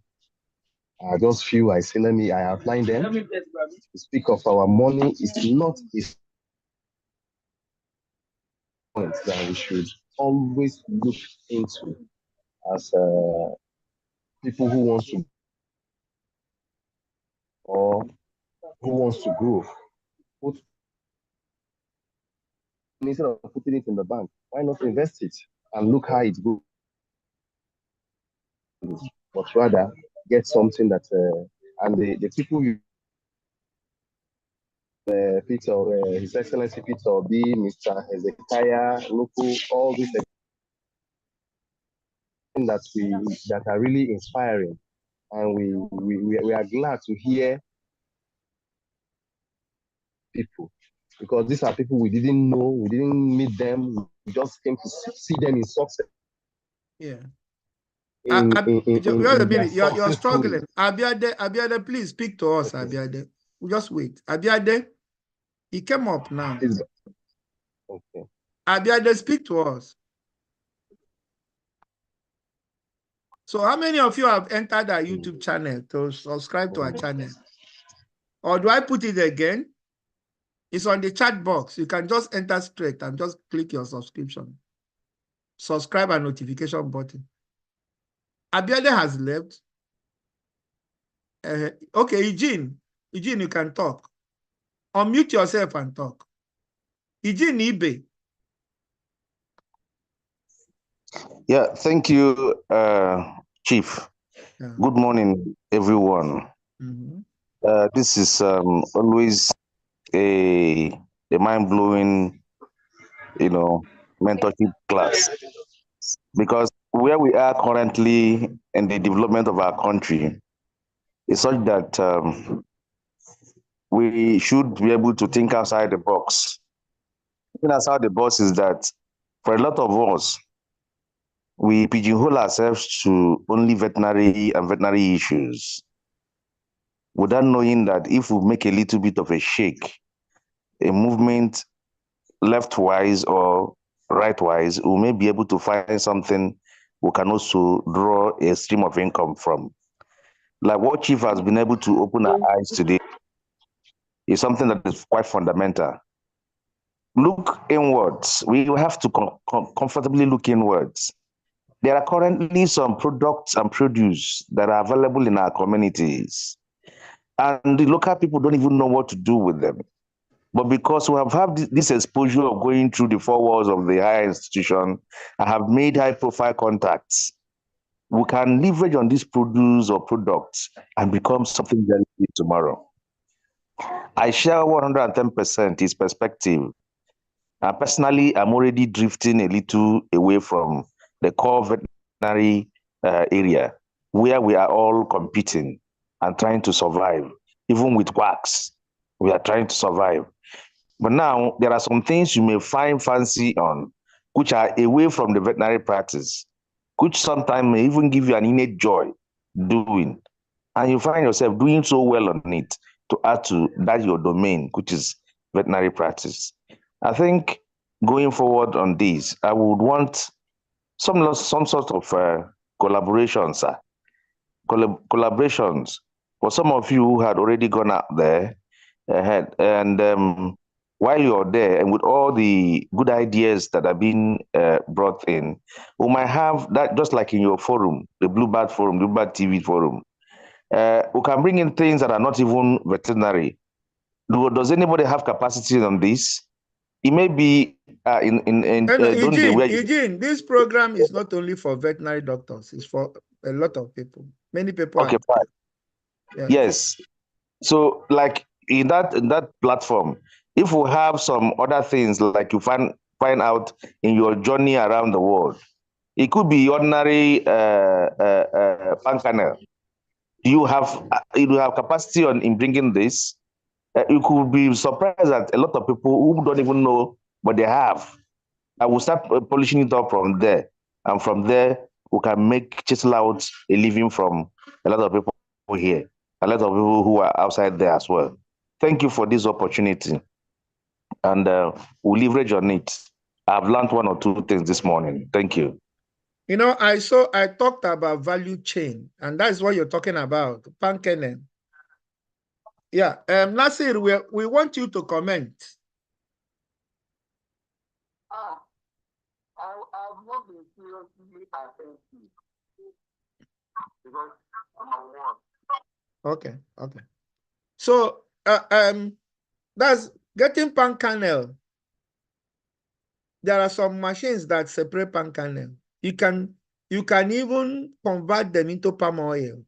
Those few I outline them. To speak of our money is not a point that we should always look into. as people who wants to or who wants to grow. Put, instead of putting it in the bank, why not invest it and look how it goes? But rather get something that and the people you Peter, His Excellency Peter Obi, Mr. Hezekiah, local, all these things that are really inspiring, and we are glad to hear people, because these are people we didn't know, we didn't meet them, we just came to see them in success. Yeah. In Wait a minute. You're struggling. Stories. Abiade, please speak to us, okay. Abiade. We'll just wait. Abiade, he came up now. Okay. Abiade, speak to us. So how many of you have entered our YouTube channel to subscribe to our channel? Or do I put it again? It's on the chat box. You can just enter straight and just click your subscription. Subscribe and notification button. Abiade has left. Okay, Eugene, you can talk. Unmute yourself and talk. Eugene Ibe. Yeah, thank you, Chief. Yeah. Good morning, everyone. This is always a mind-blowing, mentorship class, because where we are currently in the development of our country is such that we should be able to think outside the box. Thinking outside the box is that for a lot of us, we pigeonhole ourselves to only veterinary and veterinary issues, without knowing that if we make a little bit of a shake, a movement leftwise or rightwise, we may be able to find something we can also draw a stream of income from. Like what Chief has been able to open our eyes today is something that is quite fundamental. Look inwards. We have to comfortably look inwards. There are currently some products and produce that are available in our communities, and the local people don't even know what to do with them. But because we have had this exposure of going through the four walls of the higher institution and have made high-profile contacts, we can leverage on this produce or products and become something very big tomorrow. I share 110% his perspective. Personally, I'm already drifting a little away from the core veterinary area, where we are all competing and trying to survive. Even with quacks, we are trying to survive. But now there are some things you may find fancy on, which are away from the veterinary practice, which sometimes may even give you an innate joy doing. And you find yourself doing so well on it to add to that your domain, which is veterinary practice. I think going forward on this, I would want some sort of collaborations, collaborations for some of you who had already gone out there ahead. And while you're there, and with all the good ideas that have been brought in, we might have that, just like in your forum, the Bluebird Forum, Bluebird TV Forum. We can bring in things that are not even veterinary. Does anybody have capacity on this? It may be Eugene, this program is not only for veterinary doctors, it's for a lot of people. Many people okay, fine. Yeah. Yes. So like in that platform, if we have some other things like you find out in your journey around the world, it could be ordinary pancanel. You have capacity in bringing this. You could be surprised that a lot of people who don't even know what they have. I will start polishing it up from there, and from there we can chisel out a living from a lot of people here, a lot of people who are outside there as well. Thank you for this opportunity, and we'll leverage on it. I've learned one or two things this morning. Thank you. I talked about value chain, and that's what you're talking about, Pankenen. Yeah, Nasir, we want you to comment. I've not been seriously attentive. Okay, okay. So that's getting palm kernel. There are some machines that separate palm kernel. You can even convert them into palm oil.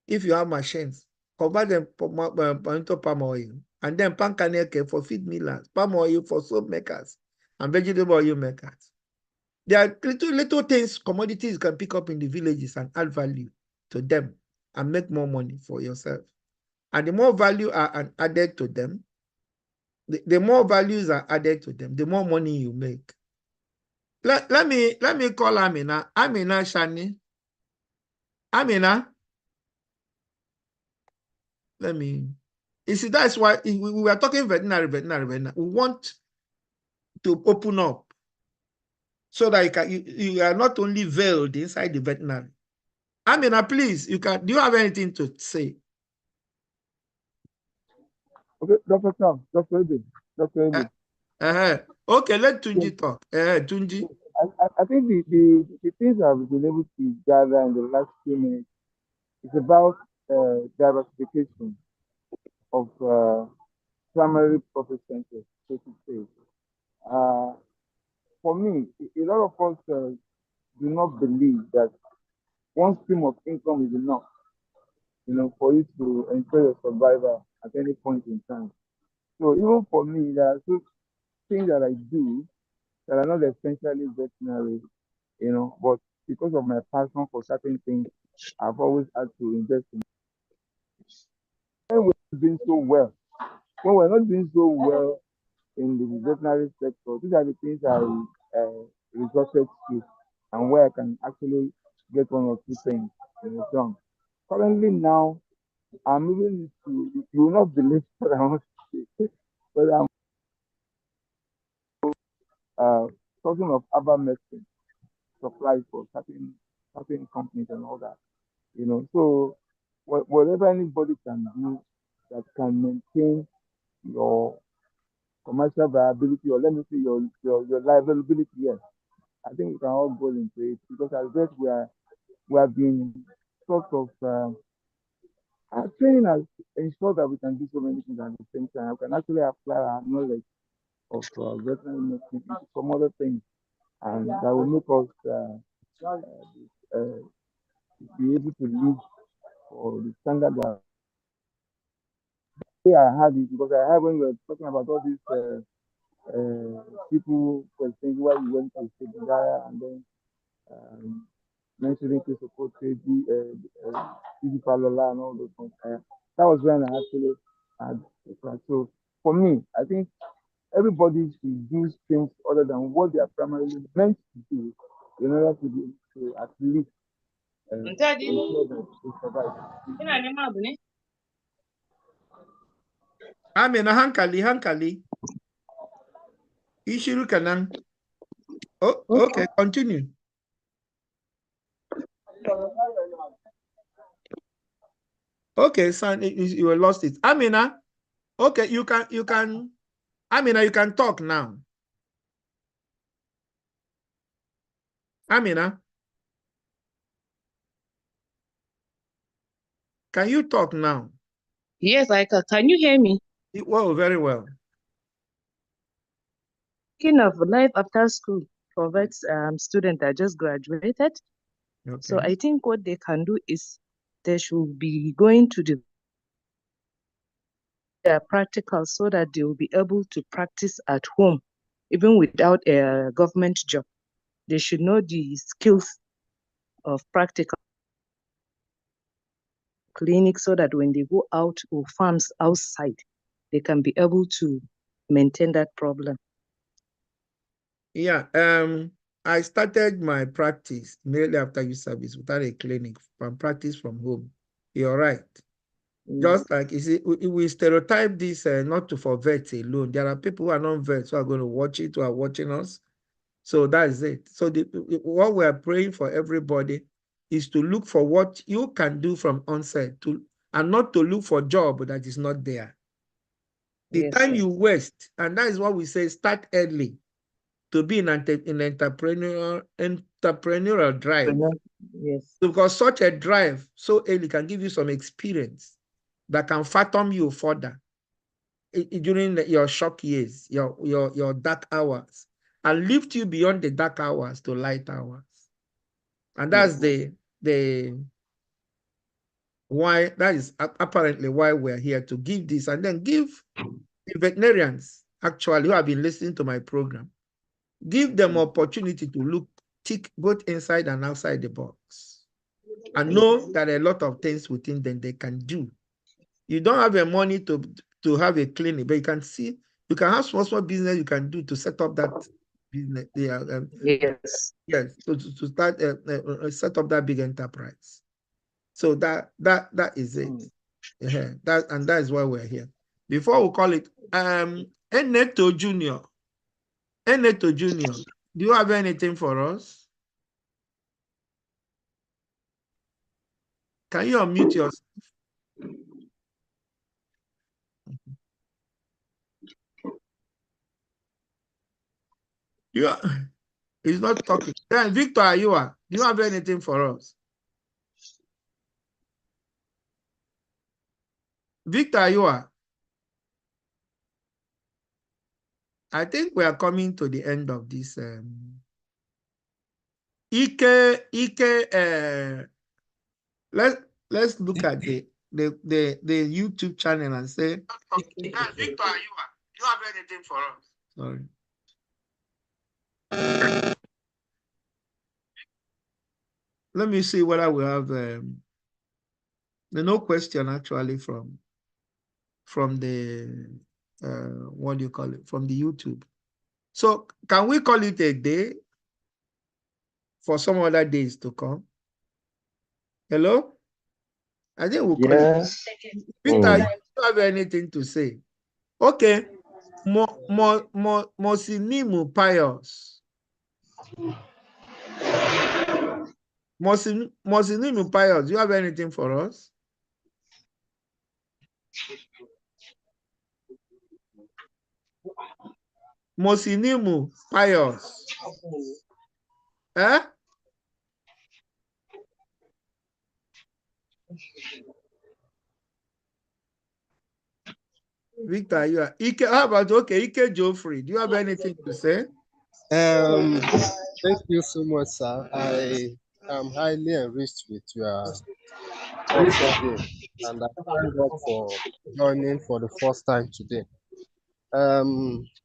If you have machines, convert them into palm oil. And then palm kernel for feed millers, palm oil for soap makers, and vegetable oil makers. There are little things, commodities you can pick up in the villages and add value to them and make more money for yourself. And the more value are added to them, the more values are added to them, the more money you make. Let me call Amina. Amina Shani. Amina. You see, that's why we were talking veterinary. We want to open up so that you are not only veiled inside the veterinary. Amina, please, do you have anything to say? Okay, Dr. Sam, Dr. Ebe, Dr. Ebe. Okay, let Tunji talk. Tunji. I think the things I've been able to gather in the last few minutes is about diversification of primary profit centers, so to say. For me, a lot of us do not believe that one stream of income is enough, for you to ensure your survival at any point in time. So even for me, there are two things that I do that are not essentially veterinary, but because of my passion for certain things, I've always had to invest in. When we're doing so well, when we're not doing so well in the veterinary sector, these are the things I resorted to and where I can actually get one or two things done. Currently now, I'm moving to, you will not believe what I want to say, but I'm talking of herbal medicine supplies for certain companies and all that. So whatever anybody can do that can maintain your commercial viability, or let me say your liability, yes, I think we can all go into it, because as best we have been sort of our training has ensured that we can do so many things at the same time. We can actually apply our knowledge of veterinary medicine into some other things, and that will make us be able to live for the standard that I had it, because I had, when we were talking about all these people were saying why we went to Sebedaya, and then mentioning to support Palola and all those things. That was when I actually had the class. So for me, I think everybody should do things other than what they are primarily meant to do in order to be to at least ensure that they survive. Amina hankali. Ishiru kanan. Oh, okay, continue. Okay, son, you were lost it. Amina, okay, you can, Amina, you can talk now. Amina, can you talk now? Yes, I can. Can you hear me? Well, very well. Speaking of life after school for vet student that just graduated. Okay. So I think what they can do is they should be going to their practical, so that they will be able to practice at home, even without a government job. They should know the skills of practical clinic, so that when they go out or farms outside, they can be able to maintain that problem. Yeah, I started my practice immediately after youth service without a clinic, from practice from home. You're right. Just like, you see, we stereotype this not to for vets alone. There are people who are not vets who are going to watch it, who are watching us. So that is it. So what we are praying for everybody is to look for what you can do from onset, and not to look for a job that is not there. The Yes, time sir. you waste, and that is what we say, start early. to be in an entrepreneurial drive. Yes. Because such a drive so early can give you some experience that can fathom you further during your shock years, your dark hours, and lift you beyond the dark hours to light hours. And that's the why, that is apparently why we're here, to give this, and then give the veterinarians actually who have been listening to my program, give them opportunity to tick both inside and outside the box, and know that a lot of things within them they can do. You don't have the money to have a clinic, but you can have small business you can do to set up that business. Yes. Yes, to start set up that big enterprise. So that is it. That is why we're here. Before we call it Eneto Junior. Eneto Junior, do you have anything for us? Can you unmute yourself? Yeah, he's not talking. Then Victor Ayua, do you have anything for us? Victor Ayua, I think we are coming to the end of this. Let's look at the YouTube channel and say, Victor Ayua, do you have anything for us? Sorry. Let me see whether we have no question actually from the what do you call it, from the YouTube. So can we call it a day for some other days to come? Hello? I think we'll call it. Peter, you don't have anything to say? Okay. Mosinimu Pius. Mosinimu Pius, do you have anything for us? Mosinimu Pius. Eh? Victor, you are Ike. How about Ike Geoffrey? Do you have anything to say? Thank you so much, sir. I am highly enriched with your talk today, and I thank God for joining for the first time today.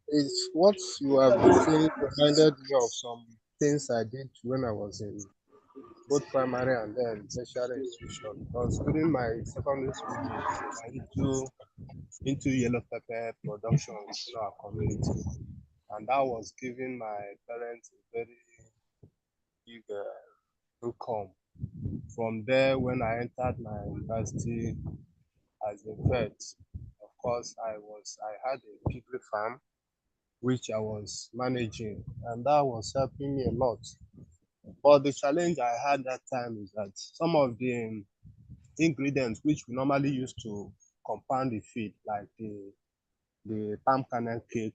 It's what you have been saying reminded me of some things I did when I was in both primary and then tertiary institution. Because during my secondary school days, I into yellow pepper production in our community, and that was giving my parents a very big income. From there, when I entered my university as a vet, of course, I had a piggery farm which I was managing, and that was helping me a lot. But the challenge I had that time is that some of the ingredients which we normally use to compound the feed, like the palm kernel cake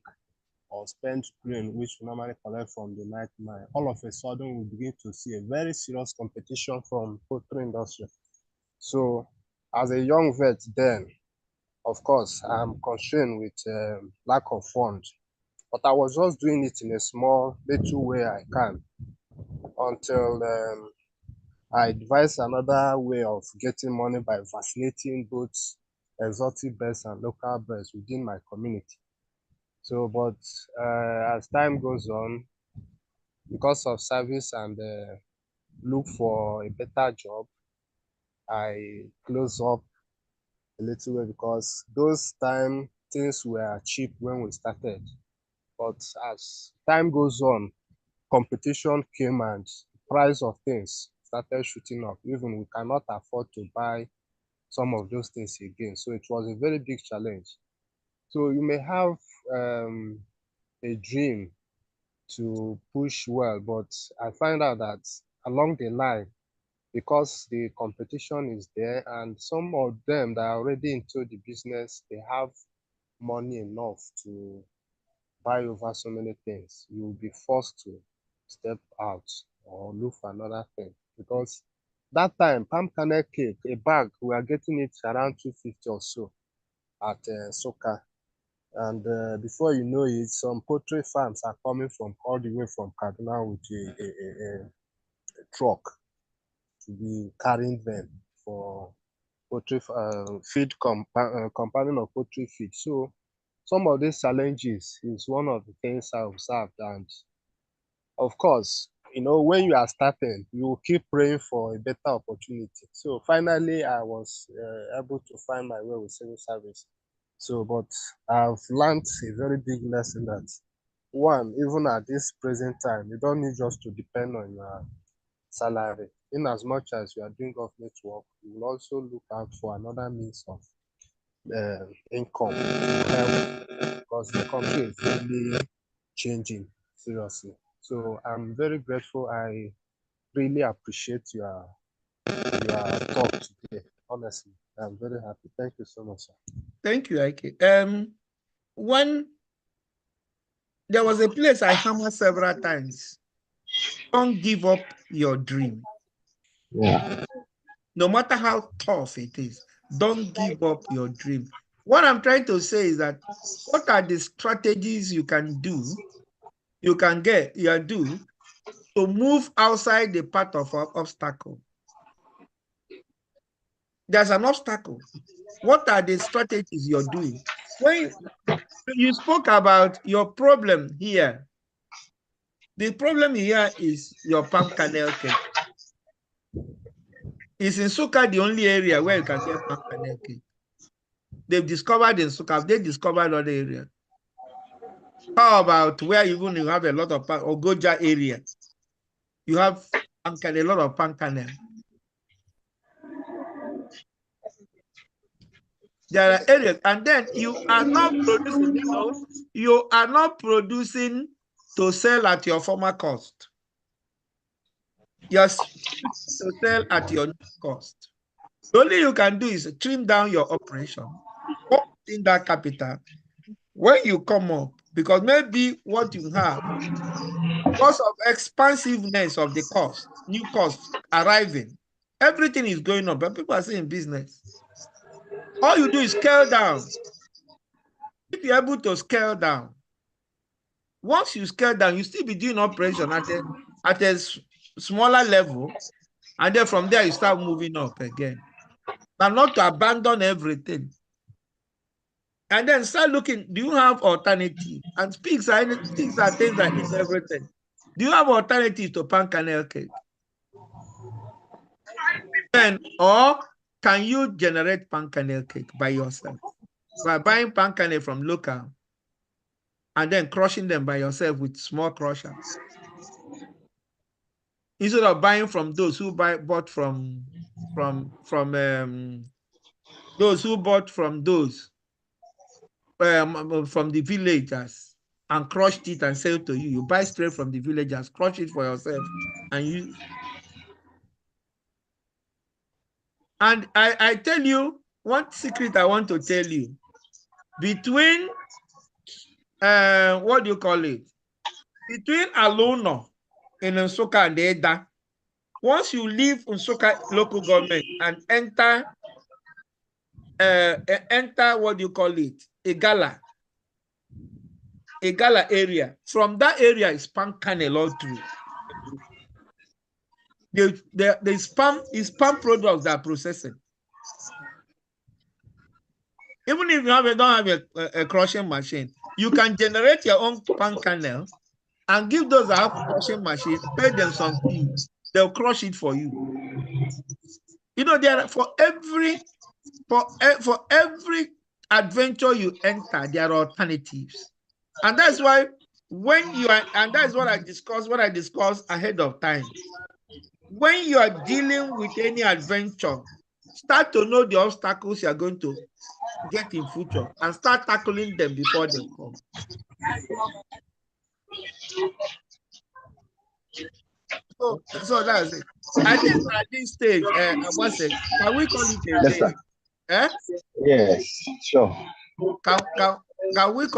or spent grain, which we normally collect from the night mine, all of a sudden we begin to see a very serious competition from poultry industry. So as a young vet then, of course, I'm constrained with lack of funds, but I was just doing it in a small little way I can until I devised another way of getting money by vaccinating both exotic birds and local birds within my community. So, but as time goes on, because of service and look for a better job, I close up a little way because those time things were cheap when we started. But as time goes on, competition came and price of things started shooting up. Even we cannot afford to buy some of those things again. So it was a very big challenge. So you may have a dream to push well, but I find out that along the line, because the competition is there and some of them that are already into the business, they have money enough to buy over so many things, you will be forced to step out or look for another thing. Because that time, palm kernel cake, a bag, we are getting it around 250 or so at Soka. And before you know it, some poultry farms are coming from all the way from Kaduna with a truck to be carrying them for poultry feed compounding of poultry feed. So some of these challenges is one of the things I observed. And of course, when you are starting, you keep praying for a better opportunity. So finally, I was able to find my way with civil service. So, but I've learned a very big lesson that one, even at this present time, you don't need just to depend on your salary. In as much as you are doing government work, you will also look out for another means of income to help, because the country is really changing seriously. So I'm very grateful. I really appreciate your talk today. Honestly, I'm very happy. Thank you so much, sir. Thank you, Ike. When there was a place I hammered several times, don't give up your dream. Yeah. No matter how tough it is, don't give up your dream. What I'm trying to say is that what are the strategies you can do, you do to move outside the path of an obstacle? There's an obstacle. What are the strategies you're doing? When you spoke about your problem here, the problem here is your palm kernel cake. Is in Suka the only area where you can get palm kernel cake? They've discovered in Suka, have they discovered other areas? How about where even you have a lot of Ogoja area? You have a lot of palm kernel. There are areas, and then you are not producing, you are not producing to sell at your former cost. You're to sell at your cost. The only you can do is trim down your operation, put in that capital. When you come up, because maybe what you have, because of expansiveness of the cost, new costs arriving, everything is going up, but people are saying business. All you do is scale down. If you're able to scale down, once you scale down, you still be doing operation at a smaller level, and then from there you start moving up again. Now, not to abandon everything. And then start looking, do you have alternative? And pigs are things that eat everything. Do you have alternatives to palm kernel cake? Then, or can you generate palm kernel cake by yourself? By buying palm kernel from local and then crushing them by yourself with small crusher. Instead of buying from those who bought from those who bought from the villagers and crushed it and sell to you. You buy straight from the villagers, crush it for yourself, and use. And I tell you one secret I want to tell you. Between what do you call it? Between Alono in Nsukka and Eda, once you leave Nsukka local government and enter what do you call it? Igala area. From that area is palm kernel all through. The palm products that are processing. Even if you don't have a crushing machine, you can generate your own palm kernel and give those that have crushing machine, pay them some fee. They'll crush it for you. There for every adventure you enter, there are alternatives. And that's why and that's what I discussed ahead of time. When you are dealing with any adventure, start to know the obstacles you are going to get in future and start tackling them before they come. So that's it. I think at this stage, what's it? Can we call it a Yes, day? sir. Yes, sure. Can we call it